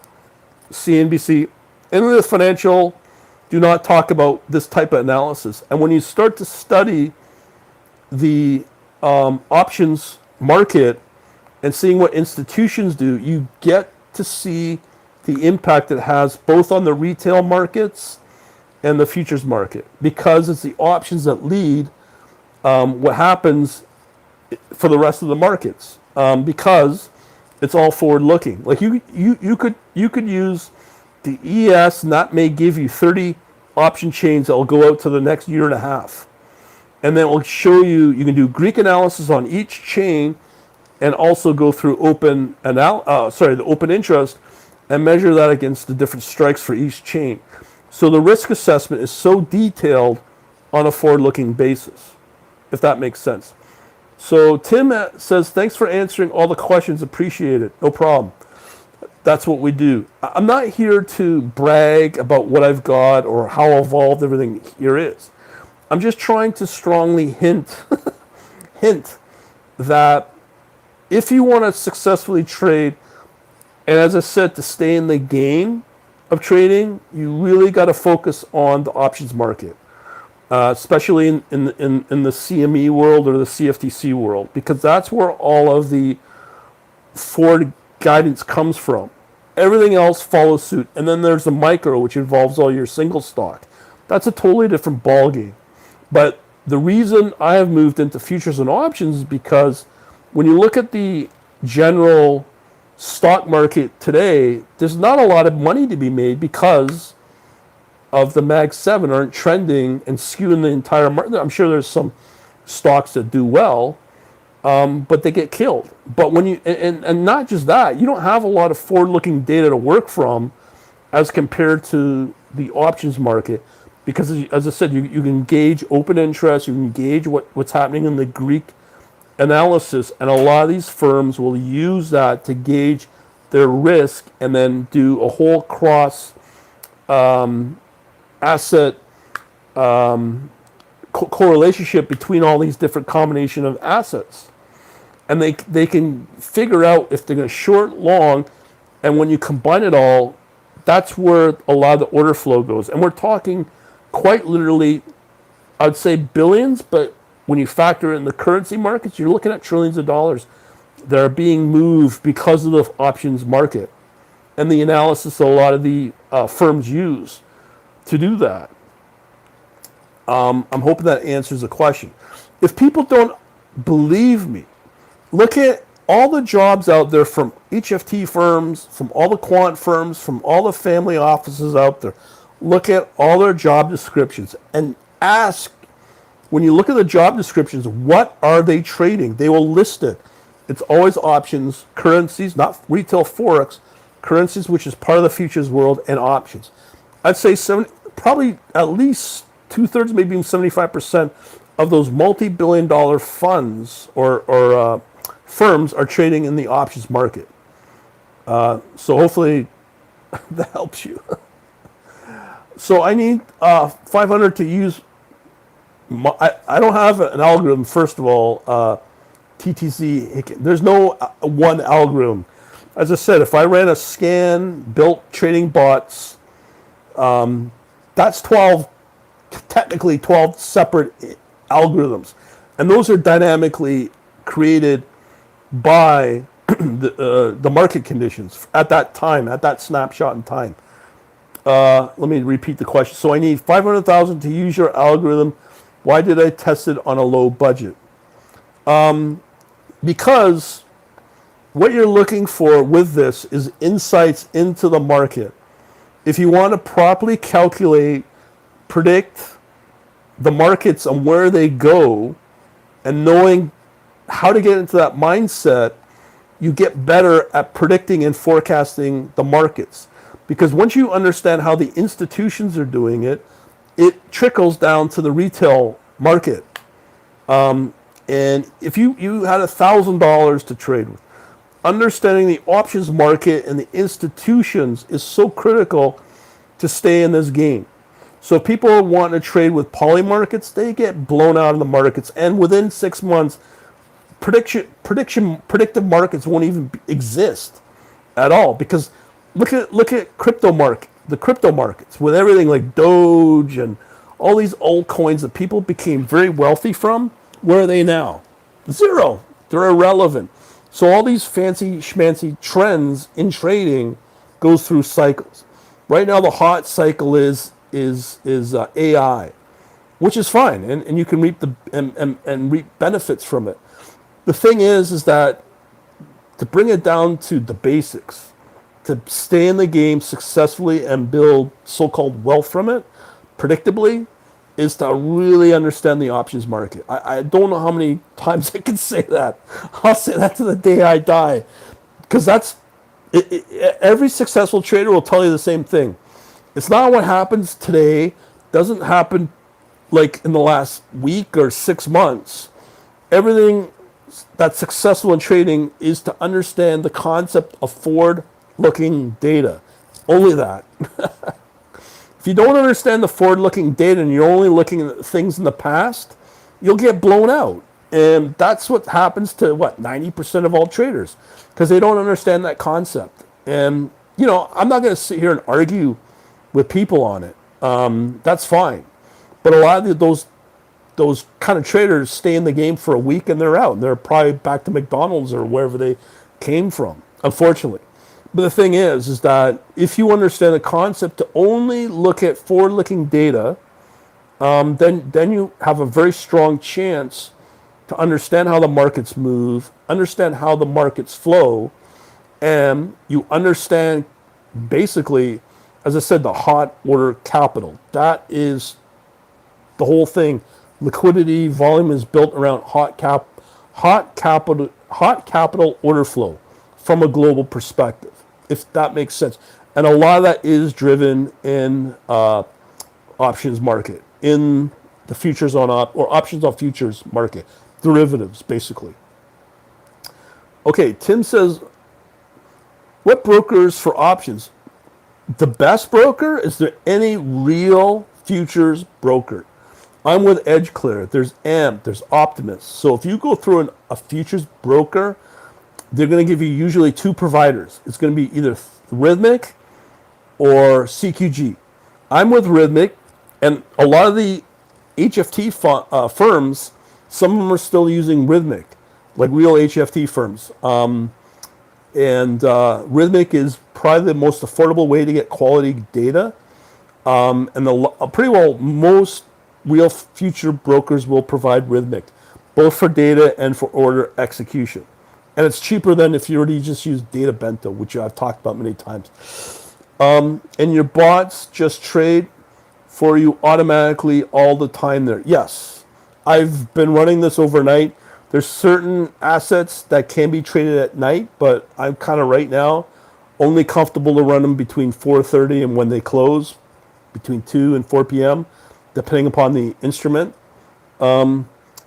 CNBC. Any of the financial do not talk about this type of analysis. And when you start to study the options market and seeing what institutions do, you get to see the impact it has both on the retail markets and the futures market, because it's the options that lead what happens for the rest of the markets, because it's all forward looking. Like, you could use the ES, and that may give you 30 option chains that will go out to the next year and a half, and then it will show you can do Greek analysis on each chain, and also go through the open interest and measure that against the different strikes for each chain. So the risk assessment is so detailed on a forward-looking basis, if that makes sense. So Tim says, thanks for answering all the questions. Appreciate it. No problem. That's what we do. I'm not here to brag about what I've got or how evolved everything here is. I'm just trying to strongly hint that if you want to successfully trade, and as I said, to stay in the game of trading, you really got to focus on the options market, especially in the CME world or the CFTC world, because that's where all of the forward guidance comes from. Everything else follows suit. And then there's the micro, which involves all your single stock. That's a totally different ballgame. But the reason I have moved into futures and options is because when you look at the general stock market today, there's not a lot of money to be made because of the Mag 7 aren't trending and skewing the entire market. I'm sure there's some stocks that do well, but they get killed. But when you, and not just that, you don't have a lot of forward-looking data to work from as compared to the options market, because as I said, you can gauge open interest, you can gauge what's happening in the Greek analysis, and a lot of these firms will use that to gauge their risk and then do a whole cross asset correlationship between all these different combination of assets, and they can figure out if they're going to short, long, and when you combine it all, that's where a lot of the order flow goes. And we're talking quite literally, I'd say billions, but when you factor in the currency markets, you're looking at trillions of dollars that are being moved because of the options market and the analysis that a lot of the firms use to do that. I'm hoping that answers the question. If people don't believe me, look at all the jobs out there from HFT firms, from all the quant firms, from all the family offices out there. Look at all their job descriptions and ask, when you look at the job descriptions, what are they trading? They will list it. It's always options, currencies, not retail forex, currencies, which is part of the futures world, and options. I'd say probably at least 2/3, maybe even 75% of those multi-billion-dollar funds or firms are trading in the options market. So hopefully that helps you. So I need 500 to use. I don't have an algorithm, first of all, TTZ. There's no one algorithm. As I said, if I ran a scan, built trading bots, that's technically 12 separate algorithms. And those are dynamically created by the market conditions at that time, at that snapshot in time. Let me repeat the question. So I need 500,000 to use your algorithm. Why did I test it on a low budget? Because what you're looking for with this is insights into the market. If you want to properly predict the markets and where they go, and knowing how to get into that mindset, you get better at predicting and forecasting the markets. Because once you understand how the institutions are doing it, it trickles down to the retail market. And if you had $1,000 to trade with, understanding the options market and the institutions is so critical to stay in this game. So if people want to trade with poly markets, they get blown out of the markets, and within 6 months, predictive markets won't even exist at all, because look at the crypto markets with everything like Doge and all these altcoins that people became very wealthy from. Where are they now? Zero. They're irrelevant. So all these fancy schmancy trends in trading goes through cycles. Right now the hot cycle is AI, which is fine, and you can reap and reap benefits from it. The thing is that to bring it down to the basics, to stay in the game successfully and build so-called wealth from it, predictably, is to really understand the options market. I don't know how many times I can say that. I'll say that to the day I die, because every successful trader will tell you the same thing. It's not what happens today, doesn't happen like in the last week or 6 months. Everything that's successful in trading is to understand the concept of forward-looking data. Only that. If you don't understand the forward-looking data and you're only looking at things in the past, you'll get blown out. And that's what happens to, 90% of all traders, because they don't understand that concept. And, I'm not going to sit here and argue with people on it. That's fine. But a lot of those kind of traders stay in the game for a week and they're out. And they're probably back to McDonald's or wherever they came from, unfortunately. But the thing is that if you understand the concept to only look at forward-looking data, then you have a very strong chance to understand how the markets move, understand how the markets flow, and you understand basically, as I said, the hot order capital. That is the whole thing. Liquidity volume is built around hot capital order flow from a global perspective, if that makes sense. And a lot of that is driven in options market, in the futures on or options on futures market, derivatives basically. Okay, Tim says, what brokers for options? The best broker? Is there any real futures broker? I'm with EdgeClear. There's AMP, there's Optimus. So if you go through a futures broker, they're going to give you usually two providers. It's going to be either Rhythmic or CQG. I'm with Rhythmic, and a lot of the HFT firms, some of them are still using Rhythmic, like real HFT firms. And Rhythmic is probably the most affordable way to get quality data. And pretty well most real future brokers will provide Rhythmic, both for data and for order execution. And it's cheaper than if you already just use Data Bento, which I've talked about many times. And your bots just trade for you automatically all the time there. Yes, I've been running this overnight. There's certain assets that can be traded at night, but I'm kind of right now only comfortable to run them between 4:30 and when they close, between 2 and 4 p.m., depending upon the instrument. You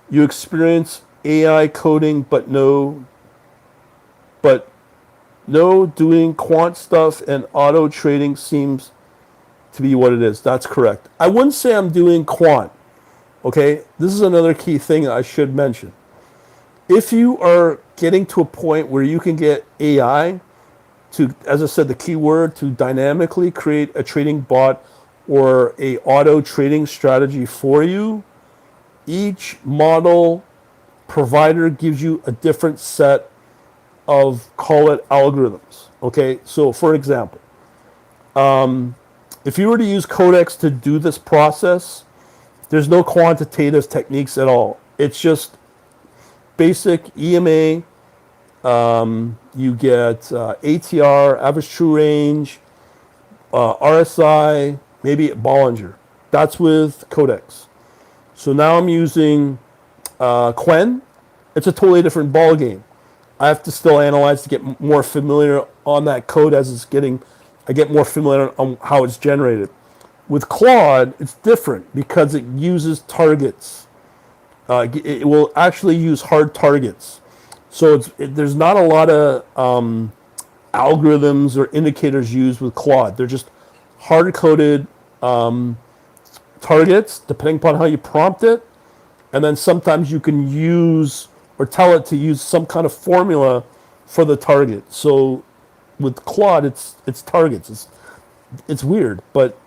experience AI coding, but no doing quant stuff, and auto trading seems to be what it is. That's correct. I wouldn't say I'm doing quant. Okay, this is another key thing I should mention. If you are getting to a point where you can get AI to, as I said, the key word, to dynamically create a trading bot or a auto trading strategy for you, each model provider gives you a different set of, call it, algorithms. Okay, so for example, if you were to use Codex to do this process, there's no quantitative techniques at all. It's just basic EMA. You get ATR, average true range, RSI, maybe Bollinger. That's with Codex. So now I'm using Quen. It's a totally different ball game. I have to still analyze to get more familiar on that code as I get more familiar on how it's generated. With Claude, it's different because it uses targets It will actually use hard targets. So there's not a lot of algorithms or indicators used with Claude. They're just hard-coded targets, depending upon how you prompt it. And then sometimes you can use or tell it to use some kind of formula for the target. So with Claude, it's targets. It's weird, but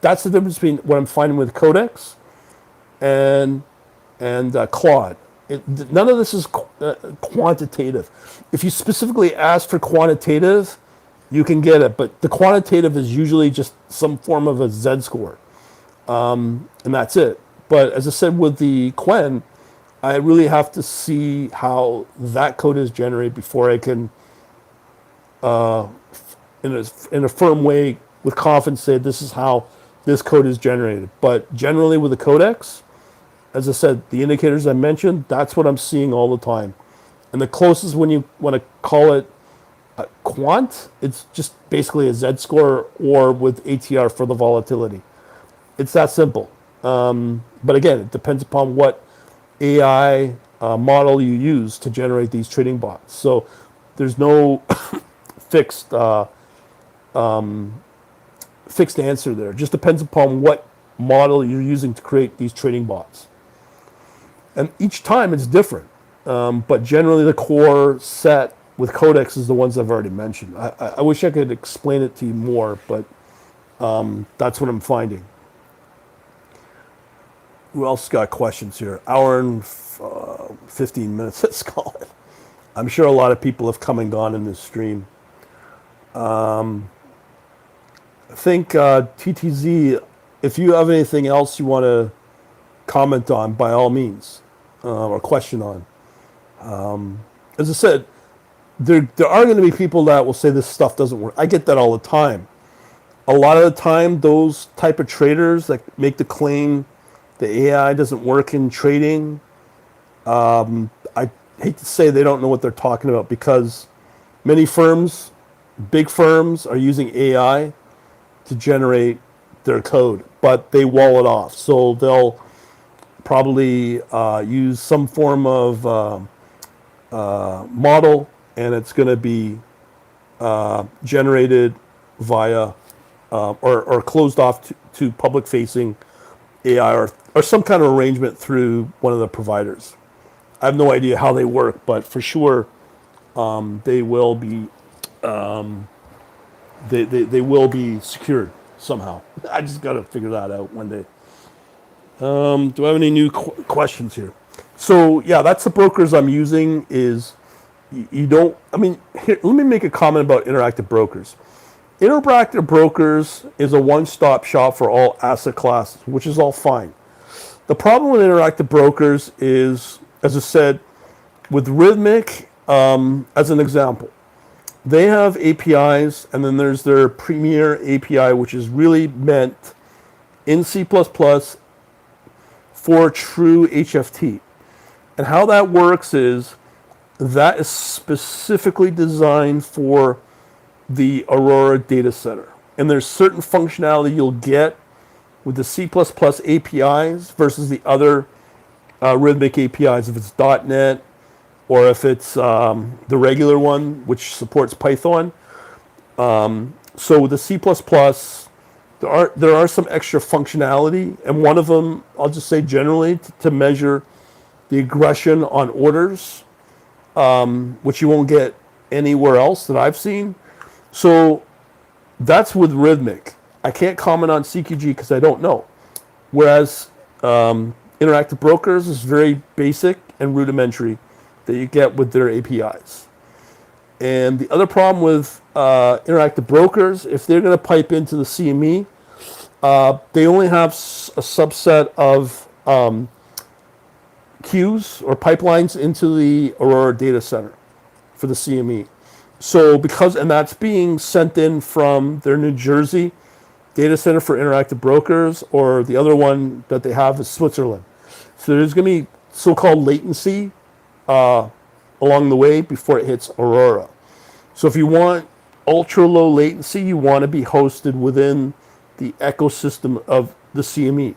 that's the difference between what I'm finding with Codex and Claude. None of this is quantitative. If you specifically ask for quantitative, you can get it, but the quantitative is usually just some form of a Z-score, and that's it. But as I said with the Quen, I really have to see how that code is generated before I can, in a firm way, with confidence, say this is how this code is generated. But generally with the Codex, as I said, the indicators I mentioned, that's what I'm seeing all the time. And the closest when you want to call it a quant, it's just basically a Z-score or with ATR for the volatility. It's that simple. But again, it depends upon what AI model you use to generate these trading bots. So there's no fixed fixed answer there. It just depends upon what model you're using to create these trading bots. And each time it's different. But generally the core set with Codex is the ones I've already mentioned. I wish I could explain it to you more, but that's what I'm finding. Who else got questions here? Hour and 15 minutes, let's call it. I'm sure a lot of people have come and gone in this stream. I think TTZ, if you have anything else you want to comment on, by all means, or question on. As I said, there are going to be people that will say this stuff doesn't work. I get that all the time. A lot of the time, those type of traders that make the claim the AI doesn't work in trading, I hate to say they don't know what they're talking about, because many firms, big firms, are using AI to generate their code, but they wall it off. So they'll probably use some form of model, and it's going to be generated via or closed off to public-facing AI or some kind of arrangement through one of the providers. I have no idea how they work, but for sure they will be they will be secured somehow. I just got to figure that out one day. Do I have any new questions here? So yeah, that's the brokers I'm using. Is you don't. I mean, here, let me make a comment about interactive brokers. Interactive brokers is a one-stop shop for all asset classes, which is all fine. The problem with interactive brokers is, as I said, with Rhythmic, as an example, they have APIs, and then there's their Premier API, which is really meant in C++ for true HFT. And how that works is that is specifically designed for the Aurora data center. And there's certain functionality you'll get with the C++ APIs versus the other Rhythmic APIs, if it's .NET or if it's the regular one, which supports Python. So with the C++, there are some extra functionality, and one of them, I'll just say generally, to measure the aggression on orders, which you won't get anywhere else that I've seen. So that's with Rhythmic. I can't comment on CQG because I don't know. Whereas interactive brokers is very basic and rudimentary that you get with their APIs. And the other problem with interactive brokers, if they're going to pipe into the CME, they only have a subset of queues or pipelines into the Aurora data center for the CME. So and that's being sent in from their New Jersey data center for interactive brokers, or the other one that they have is Switzerland. So there's going to be so-called latency along the way before it hits Aurora. So if you want ultra low latency, you want to be hosted within the ecosystem of the CME.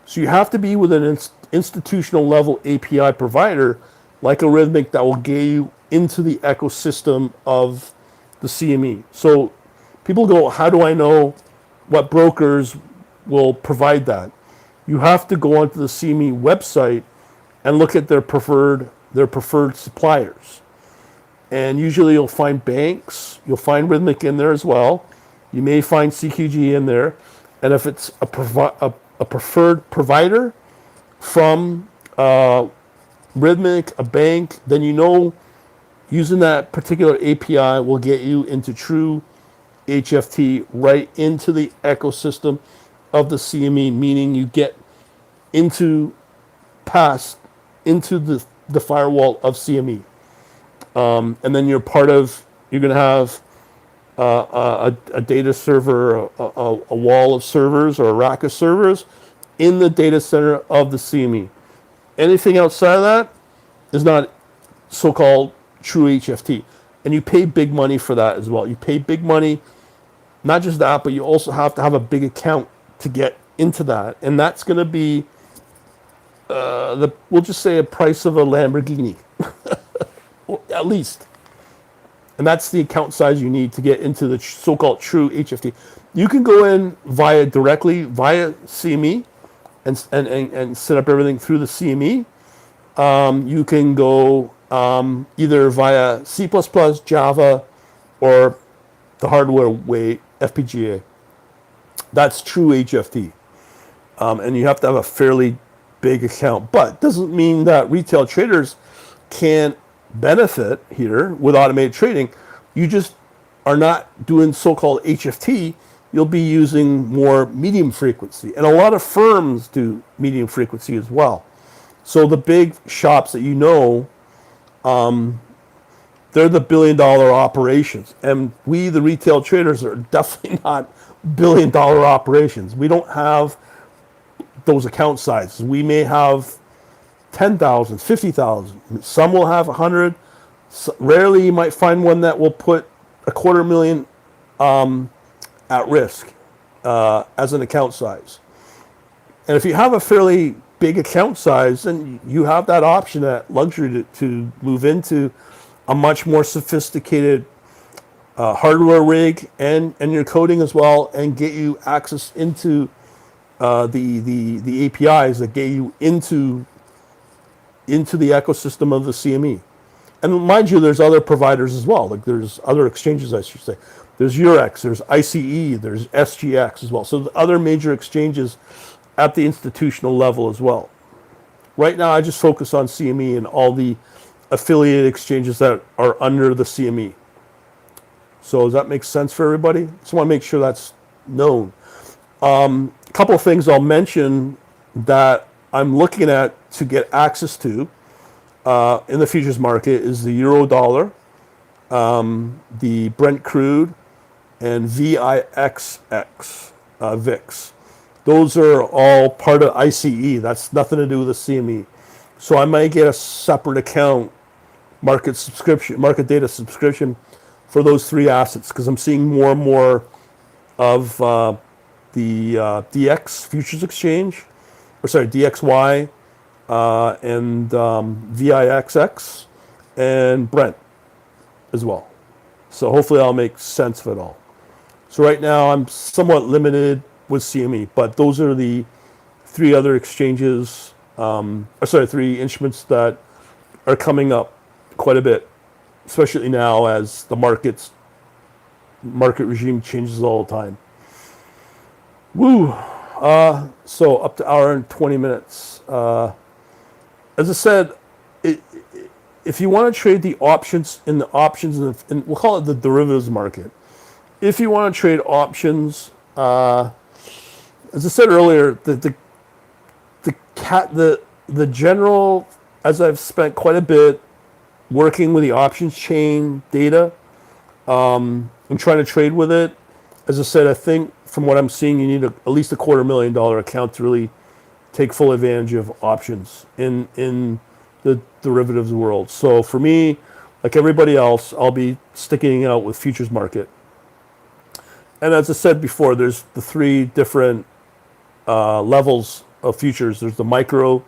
So you have to be with an institutional level API provider like Algorithmic that will get you into the ecosystem of the CME. So people go, how do I know what brokers will provide that? You have to go onto the CME website and look at their preferred suppliers. And usually you'll find banks, you'll find Rhythmic in there as well. You may find CQG in there. And if it's a preferred provider from Rhythmic, a bank, then you know using that particular API will get you into true HFT right into the ecosystem of the CME, meaning you get into the firewall of CME. And then you're going to have a data server, a wall of servers or a rack of servers in the data center of the CME. Anything outside of that is not so-called true HFT. And you pay big money for that as well. You pay big money, not just that, but you also have to have a big account to get into that. And that's going to be, we'll just say, a price of a Lamborghini, at least. And that's the account size you need to get into the so-called true HFT. You can go in directly via CME and set up everything through the CME. You can go either via C++, Java, or the hardware way, FPGA. That's true HFT. And you have to have a fairly big account. But it doesn't mean that retail traders can't benefit here with automated trading. You just are not doing so-called HFT. You'll be using more medium frequency. And a lot of firms do medium frequency as well. So the big shops that you know, they're the billion-dollar operations. And we, the retail traders, are definitely not billion-dollar operations. We don't have those account sizes. We may have 10,000, 50,000. Some will have 100. Rarely you might find one that will put $250,000 at risk as an account size. And if you have a fairly big account size, then you have that option, that luxury to move into a much more sophisticated hardware rig and your coding as well, and get you access into the APIs that get you into the ecosystem of the CME. And mind you, there's other providers as well. Like there's other exchanges, I should say. There's Eurex, there's ICE, there's SGX as well. So the other major exchanges at the institutional level as well. Right now, I just focus on CME and all the affiliated exchanges that are under the CME. So does that make sense for everybody? Just want to make sure that's known. A couple of things I'll mention that I'm looking at to get access to in the futures market is the euro dollar, the Brent crude, and VIXX, VIX. Those are all part of ICE. That's nothing to do with the CME. So I might get a separate account, market data subscription for those three assets, because I'm seeing more and more of the DX futures exchange, DXY, and VIXX, and Brent as well. So hopefully I'll make sense of it all. So right now I'm somewhat limited with CME, but those are the three other exchanges, three instruments that are coming up quite a bit, especially now as the market regime changes all the time. Woo! So up to hour and 20 minutes. As I said, if you want to trade the options and we'll call it the derivatives market. If you want to trade options, as I said earlier, the general, as I've spent quite a bit working with the options chain data, and trying to trade with it. As I said, I think from what I'm seeing, you need at least $250,000 account to really take full advantage of options in the derivatives world. So for me, like everybody else, I'll be sticking out with futures market. And as I said before, there's the three different levels of futures. There's the micro,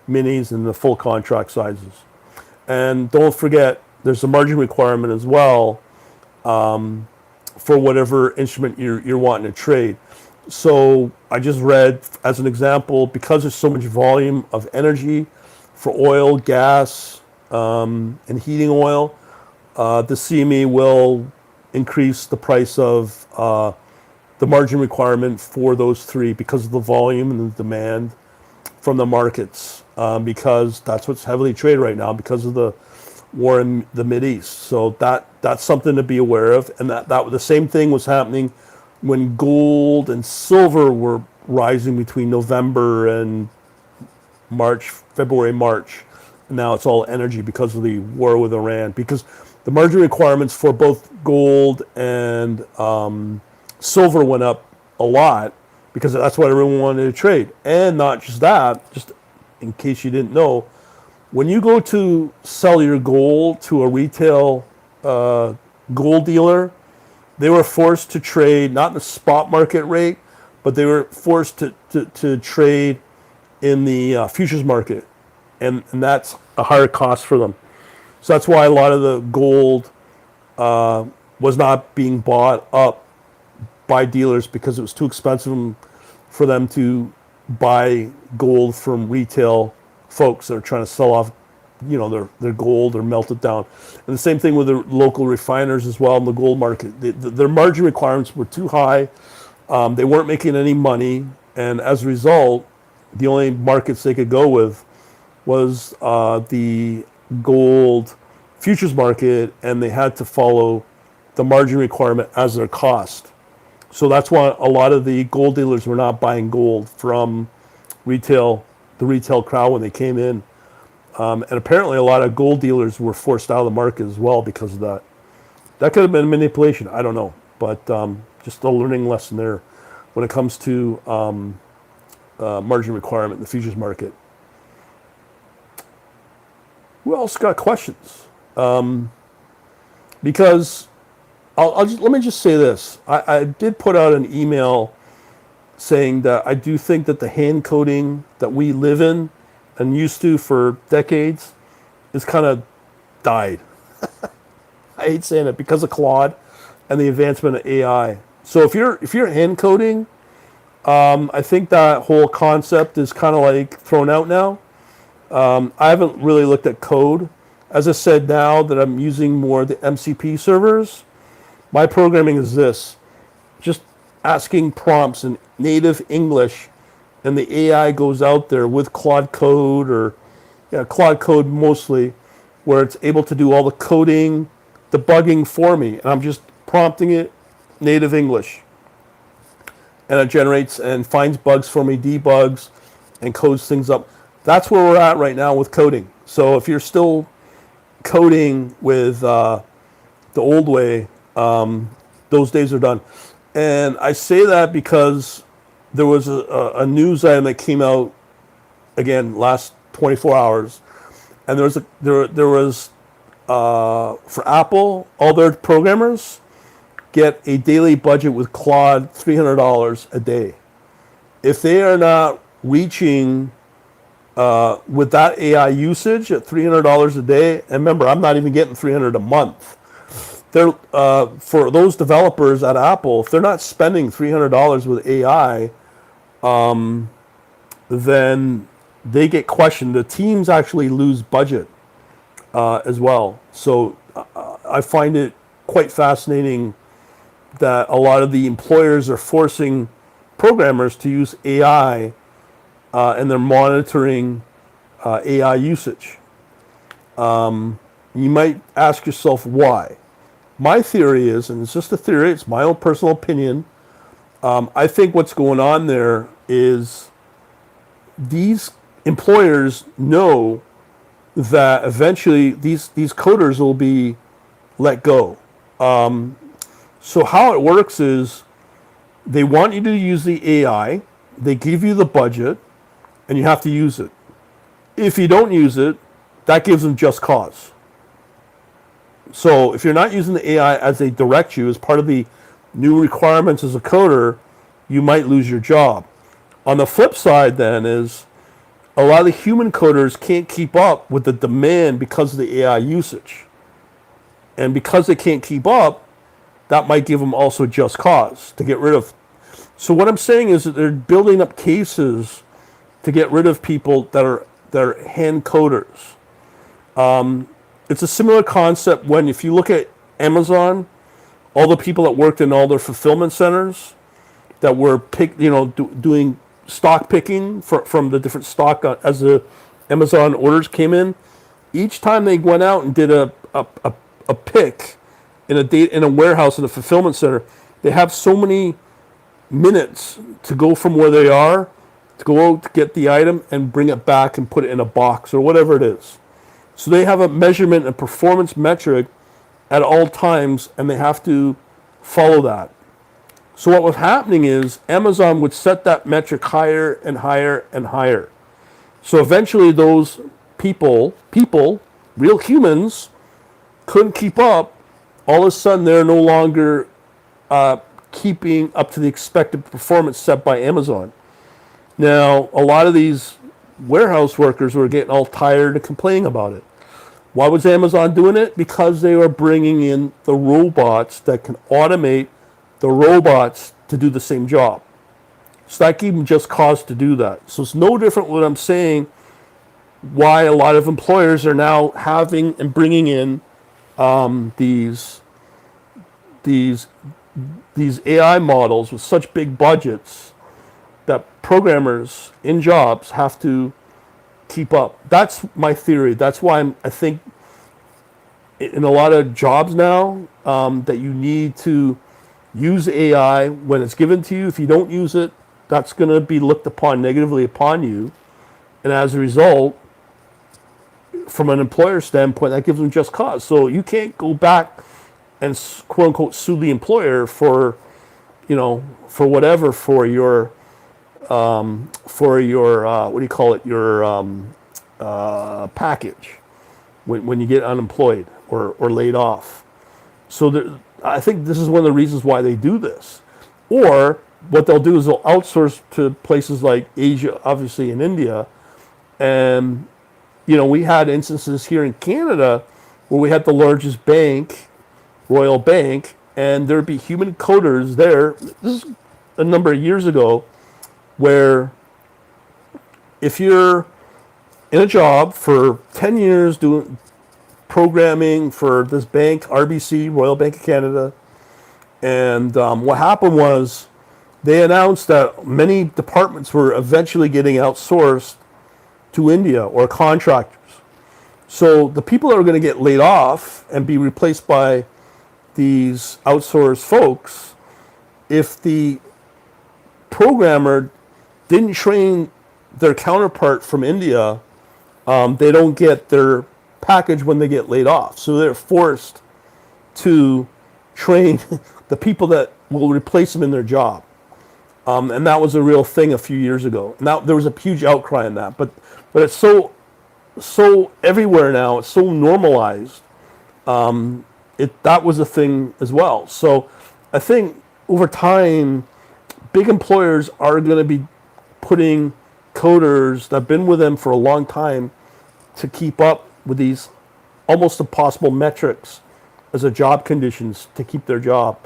minis, and the full contract sizes. And don't forget, there's a margin requirement as well for whatever instrument you're wanting to trade. So I just read, as an example, because there's so much volume of energy for oil, gas, and heating oil, the CME will increase the price of the margin requirement for those three because of the volume and the demand from the markets, because that's what's heavily traded right now because of the war in the Mideast. So that's something to be aware of. And that the same thing was happening when gold and silver were rising between November and March, February, March. And now it's all energy because of the war with Iran. Because the margin requirements for both gold and silver went up a lot because that's what everyone wanted to trade. And not just that, just in case you didn't know, when you go to sell your gold to a retail gold dealer, they were forced to trade, not in the spot market rate, but they were forced to trade in the futures market. And that's a higher cost for them. So that's why a lot of the gold was not being bought up by dealers because it was too expensive for them to buy gold from retail folks that are trying to sell off, their gold or melt it down. And the same thing with the local refiners as well in the gold market. Their margin requirements were too high. They weren't making any money. And as a result, the only markets they could go with was the gold futures market, and they had to follow the margin requirement as their cost. So that's why a lot of the gold dealers were not buying gold from the retail crowd when they came in. And apparently a lot of gold dealers were forced out of the market as well because of that. That could have been manipulation. I don't know. But just a learning lesson there when it comes to margin requirement in the futures market. Who else got questions? Because let me just say this. I did put out an email saying that I do think that the hand coding that we live in and used to for decades is kind of died. I hate saying it because of Claude and the advancement of AI. So if you're hand coding, I think that whole concept is kind of like thrown out now. I haven't really looked at code. As I said, now that I'm using more of the MCP servers, my programming is this: just asking prompts in native English, and the AI goes out there with Claude Code Claude Code mostly, where it's able to do all the coding, debugging for me, and I'm just prompting it native English. And it generates and finds bugs for me, debugs, and codes things up. That's where we're at right now with coding. So if you're still coding with the old way, those days are done. And I say that because there was a news item that came out again last 24 hours, and there was for Apple, all their programmers get a daily budget with Claude $300 a day. If they are not reaching with that AI usage at $300 a day, and remember, I'm not even getting $300 a month. They're for those developers at Apple, if they're not spending $300 with AI, then they get questioned. The teams actually lose budget as well. So I find it quite fascinating that a lot of the employers are forcing programmers to use AI and they're monitoring AI usage. You might ask yourself why. My theory is, and it's just a theory, it's my own personal opinion, I think what's going on there is these employers know that eventually these coders will be let go. So how it works is they want you to use the AI, they give you the budget, and you have to use it. If you don't use it, that gives them just cause. So if you're not using the AI as they direct you, as part of the new requirements as a coder, you might lose your job. On the flip side, then, is a lot of the human coders can't keep up with the demand because of the AI usage. And because they can't keep up, that might give them also just cause to get rid of. So what I'm saying is that they're building up cases to get rid of people that are hand coders. It's a similar concept when, if you look at Amazon, all the people that worked in all their fulfillment centers that were doing stock picking from the different stock as the Amazon orders came in. Each time they went out and did a pick in a warehouse in a fulfillment center, they have so many minutes to go from where they are to go out to get the item and bring it back and put it in a box or whatever it is. So they have a measurement and performance metric at all times, and they have to follow that. So what was happening is Amazon would set that metric higher and higher and higher. So eventually those people, real humans, couldn't keep up. All of a sudden they're no longer keeping up to the expected performance set by Amazon. Now, a lot of these warehouse workers were getting all tired and complaining about it. Why was Amazon doing it? Because they were bringing in the robots that can automate the robots to do the same job. So that gave them just cause to do that. So it's no different what I'm saying, why a lot of employers are now having and bringing in these AI models with such big budgets that programmers in jobs have to keep up. That's my theory. That's why I think in a lot of jobs now that you need to use AI when it's given to you. If you don't use it, that's going to be looked upon negatively upon you. And as a result, from an employer standpoint, that gives them just cause. So you can't go back and quote unquote sue the employer for whatever, for your what do you call it, your package when you get unemployed or laid off. So I think this is one of the reasons why they do this. Or what they'll do is they'll outsource to places like Asia, obviously in India. And, we had instances here in Canada where we had the largest bank, Royal Bank, and there'd be human coders there. This is a number of years ago, where if you're in a job for 10 years doing programming for this bank, RBC, Royal Bank of Canada, and what happened was they announced that many departments were eventually getting outsourced to India or contractors. So the people that are going to get laid off and be replaced by these outsourced folks, if the programmer didn't train their counterpart from India, they don't get their package when they get laid off. So they're forced to train the people that will replace them in their job. And that was a real thing a few years ago. Now there was a huge outcry on that, but it's so everywhere now. It's so normalized. That was a thing as well. So I think over time, big employers are going to be putting coders that have been with them for a long time to keep up with these almost impossible metrics as a job conditions to keep their job.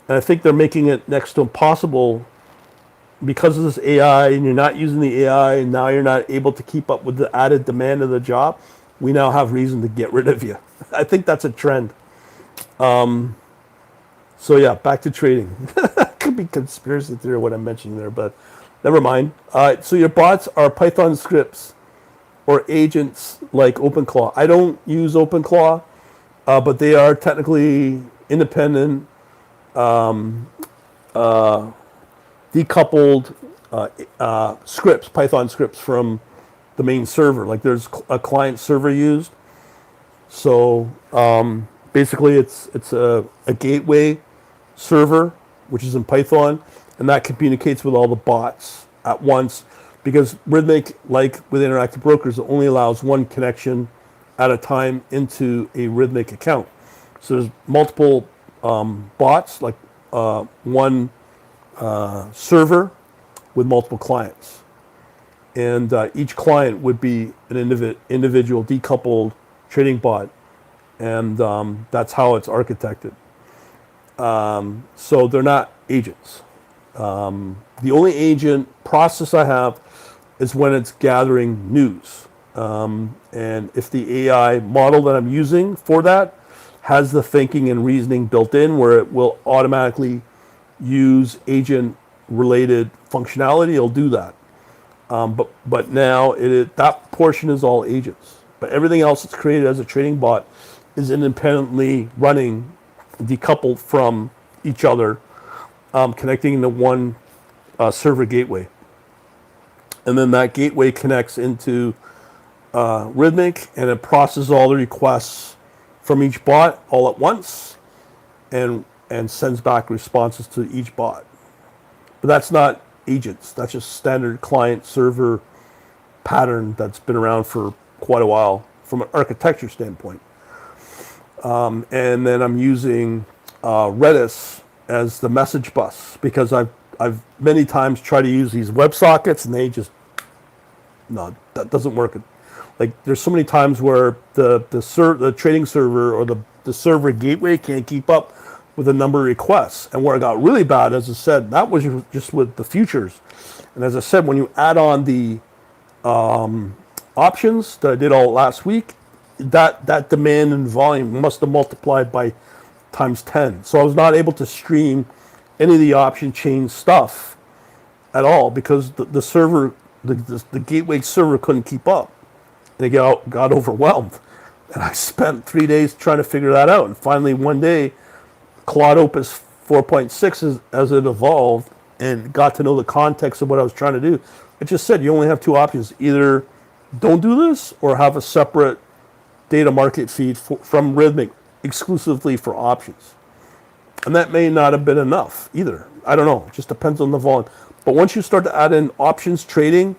And I think they're making it next to impossible because of this AI, and you're not using the AI, and now you're not able to keep up with the added demand of the job. We now have reason to get rid of you. I think that's a trend. So yeah, back to trading. Could be conspiracy theory what I'm mentioning there, but never mind. So your bots are Python scripts or agents like OpenClaw. I don't use OpenClaw, but they are technically independent, decoupled scripts, Python scripts from the main server. Like there's a client server used. So basically it's a gateway server, which is in Python, and that communicates with all the bots at once, because Rhythmic, like with Interactive Brokers, only allows one connection at a time into a Rhythmic account. So there's multiple bots, like one server with multiple clients. And each client would be an individual decoupled trading bot. And that's how it's architected. So they're not agents. The only agent process I have is when it's gathering news. And if the AI model that I'm using for that has the thinking and reasoning built in where it will automatically use agent-related functionality, it'll do that. But now that portion is all agents. But everything else that's created as a trading bot is independently running, decoupled from each other, connecting into one server gateway. And then that gateway connects into Rhythmic, and it processes all the requests from each bot all at once and sends back responses to each bot. But that's not agents. That's just standard client server pattern that's been around for quite a while from an architecture standpoint. And then I'm using Redis as the message bus because I've many times tried to use these WebSockets and they just, no, that doesn't work. Like there's so many times where the trading server or the server gateway can't keep up with the number of requests. And where it got really bad, as I said, that was just with the futures. And as I said, when you add on the options that I did all last week, that demand and volume must have multiplied by times 10. So I was not able to stream any of the option chain stuff at all because the server, the gateway server couldn't keep up. And it got overwhelmed. And I spent 3 days trying to figure that out. And finally, one day, Claude Opus 4.6 as it evolved and got to know the context of what I was trying to do. It just said you only have two options. Either don't do this or have a separate data market feed from Rhythmic exclusively for options. And that may not have been enough either. I don't know. It just depends on the volume. But once you start to add in options trading,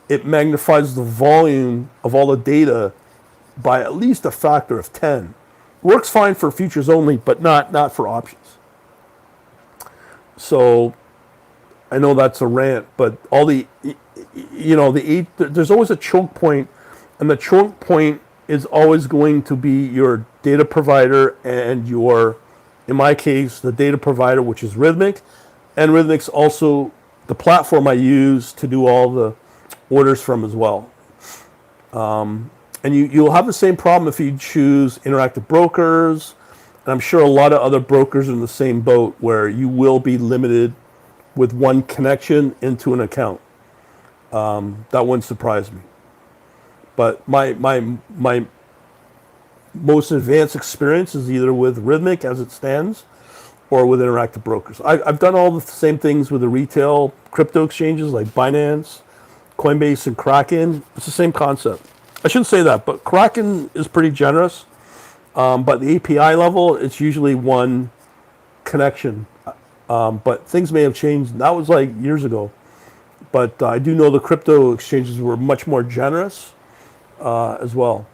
it magnifies the volume of all the data by at least a factor of 10. Works fine for futures only, but not for options. So I know that's a rant, but all there's always a choke point, and the choke point is always going to be your data provider and in my case, the data provider, which is Rhythmic, and Rhythmic's also the platform I use to do all the orders from as well. And you'll have the same problem if you choose interactive brokers. And I'm sure a lot of other brokers are in the same boat where you will be limited with one connection into an account. That wouldn't surprise me. But my most advanced experience is either with Rhythmic as it stands or with interactive brokers. I've done all the same things with the retail crypto exchanges like Binance, Coinbase, and Kraken. It's the same concept. I shouldn't say that, but Kraken is pretty generous. But the API level, it's usually one connection. But things may have changed. That was like years ago. But I do know the crypto exchanges were much more generous as well.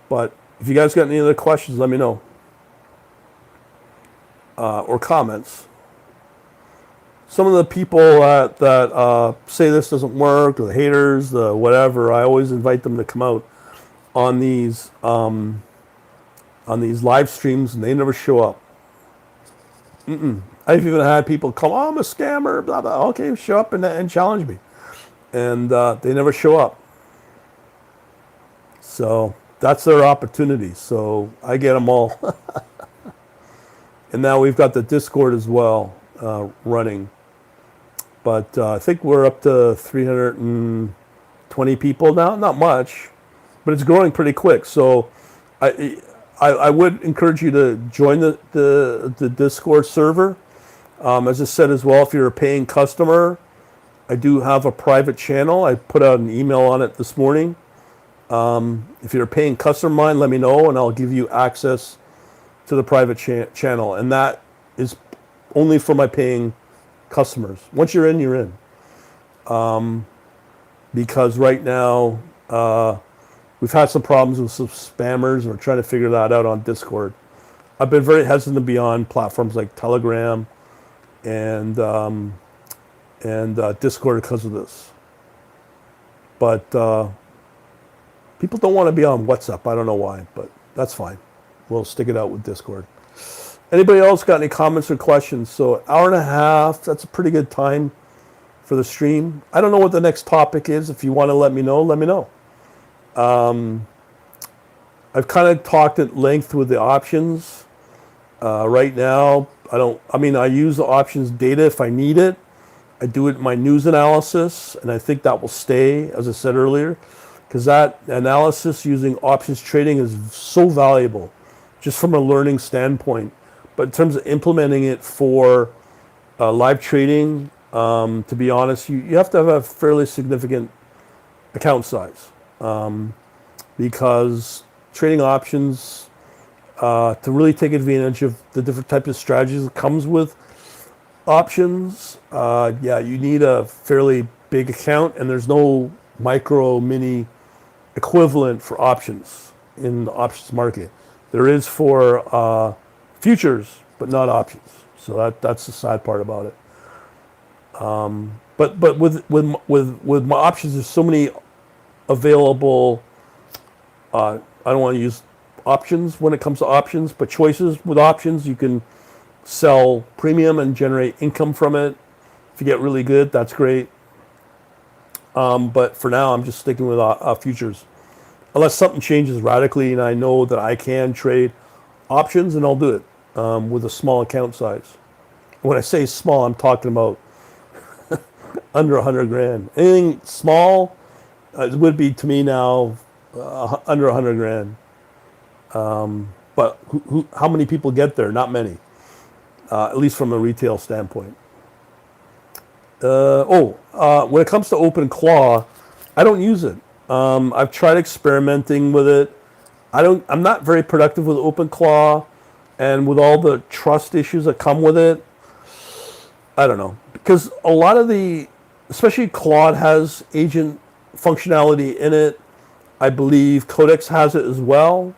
But if you guys got any other questions, let me know. Or comments. Some of the people that say this doesn't work, or the haters, the whatever, I always invite them to come out on these live streams, and they never show up. I've even had people come, oh, I'm a scammer, blah, blah. Okay, show up and challenge me. And they never show up. So that's their opportunity. So I get them all. And now we've got the Discord as well running. But I think we're up to 320 people now. Not much, but it's growing pretty quick. So I would encourage you to join the Discord server. As I said as well, if you're a paying customer, I do have a private channel. I put out an email on it this morning. If you're a paying customer of mine, let me know, and I'll give you access to the private channel. And that is only for my paying customers. Once you're in, you're in. Because right now, we've had some problems with some spammers, and we're trying to figure that out on Discord. I've been very hesitant to be on platforms like Telegram and and Discord because of this. But people don't want to be on WhatsApp. I don't know why, but that's fine. We'll stick it out with Discord. Anybody else got any comments or questions? So hour and a half, that's a pretty good time for the stream. I don't know what the next topic is. If you want to let me know, let me know. I've kind of talked at length with the options. Right now, I use the options data if I need it. I do it in my news analysis, and I think that will stay, as I said earlier, because that analysis using options trading is so valuable, just from a learning standpoint. But in terms of implementing it for live trading, to be honest, you have to have a fairly significant account size, because trading options, to really take advantage of the different types of strategies that comes with options, you need a fairly big account, and there's no micro, mini equivalent for options in the options market. There is for futures, but not options. So that's the sad part about it. But with my options, there's so many available. I don't want to use options when it comes to options, but choices with options. You can sell premium and generate income from it. If you get really good, that's great. But for now, I'm just sticking with futures. Unless something changes radically and I know that I can trade options, and I'll do it with a small account size. When I say small, I'm talking about under 100 grand. Anything small would be, to me now, under 100 grand. But how many people get there? Not many, at least from a retail standpoint. When it comes to OpenClaw, I don't use it. I've tried experimenting with it. I'm not very productive with OpenClaw, and with all the trust issues that come with it, I don't know. Because a lot of especially Claude has agent functionality in it. I believe Codex has it as well.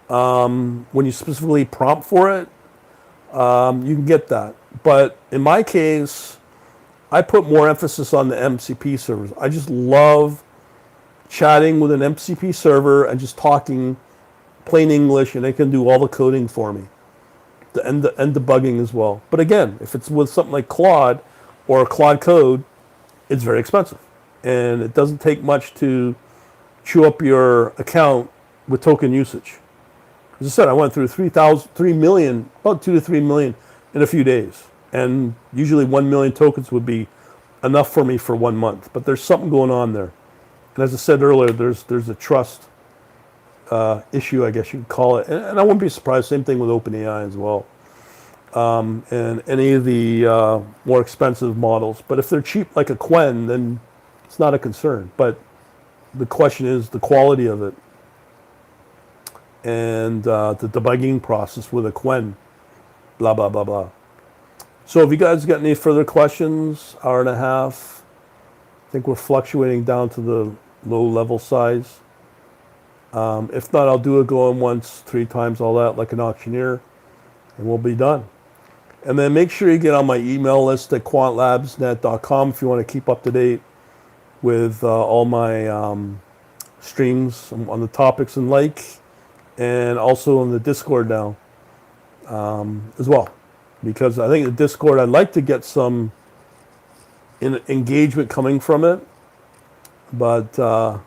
When you specifically prompt for it, you can get that. But in my case, I put more emphasis on the MCP servers. I just love chatting with an MCP server and just talking plain English, and they can do all the coding for me, and debugging as well. But again, if it's with something like Claude or Claude Code, it's very expensive, and it doesn't take much to chew up your account with token usage. As I said, I went through 3 million, about 2 to 3 million in a few days. And usually 1 million tokens would be enough for me for 1 month. But there's something going on there. And as I said earlier, there's a trust issue, I guess you could call it. And I wouldn't be surprised, same thing with OpenAI as well. And any of the more expensive models. But if they're cheap like a Quen, then it's not a concern. But the question is the quality of it, and the debugging process with a Quen, blah, blah, blah, blah. So if you guys got any further questions, hour and a half, I think we're fluctuating down to the low level size. If not, I'll do it going once, 3 times, all that, like an auctioneer, and we'll be done. And then make sure you get on my email list at quantlabsnet.com if you want to keep up to date with all my streams on the topics and and also in the Discord now as well. Because I think the Discord, I'd like to get some engagement coming from it, but I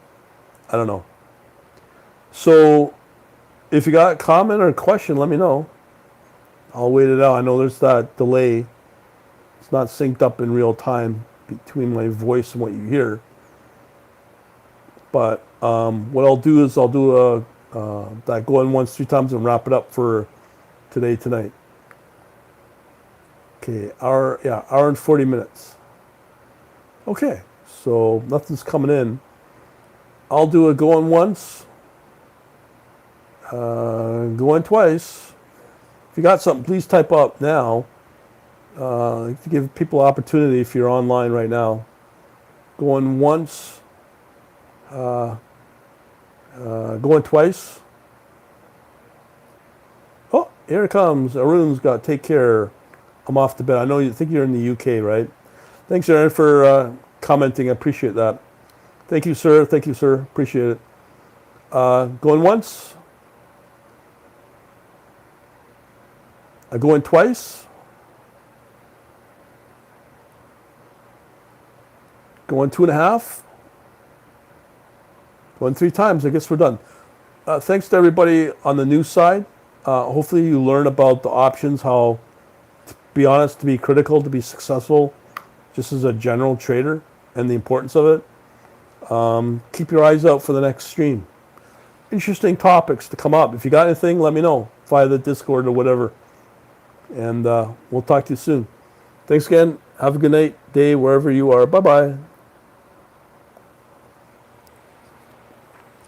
don't know. So if you got a comment or a question, let me know. I'll wait it out. I know there's that delay. It's not synced up in real time between my voice and what you hear. But what I'll do is I'll do that going once, 3 times, and wrap it up for tonight. Okay, hour and 40 minutes. Okay, so nothing's coming in. I'll do a going once, going twice. If you got something, please type up now. To give people opportunity if you're online right now. Going once, going twice. Oh, here it comes. Arun's got take care. I'm off to bed. I know you think you're in the UK, right? Thanks, Aaron, for commenting. I appreciate that. Thank you, sir. Thank you, sir. Appreciate it. Going once. Going twice. Going 2.5. Going 3 times. I guess we're done. Thanks to everybody on the news side. Hopefully you learn about the options, how to be honest, to be critical, to be successful, just as a general trader, and the importance of it. Keep your eyes out for the next stream. Interesting topics to come up. If you got anything, let me know via the Discord or whatever. And we'll talk to you soon. Thanks again. Have a good night, day, wherever you are. Bye-bye.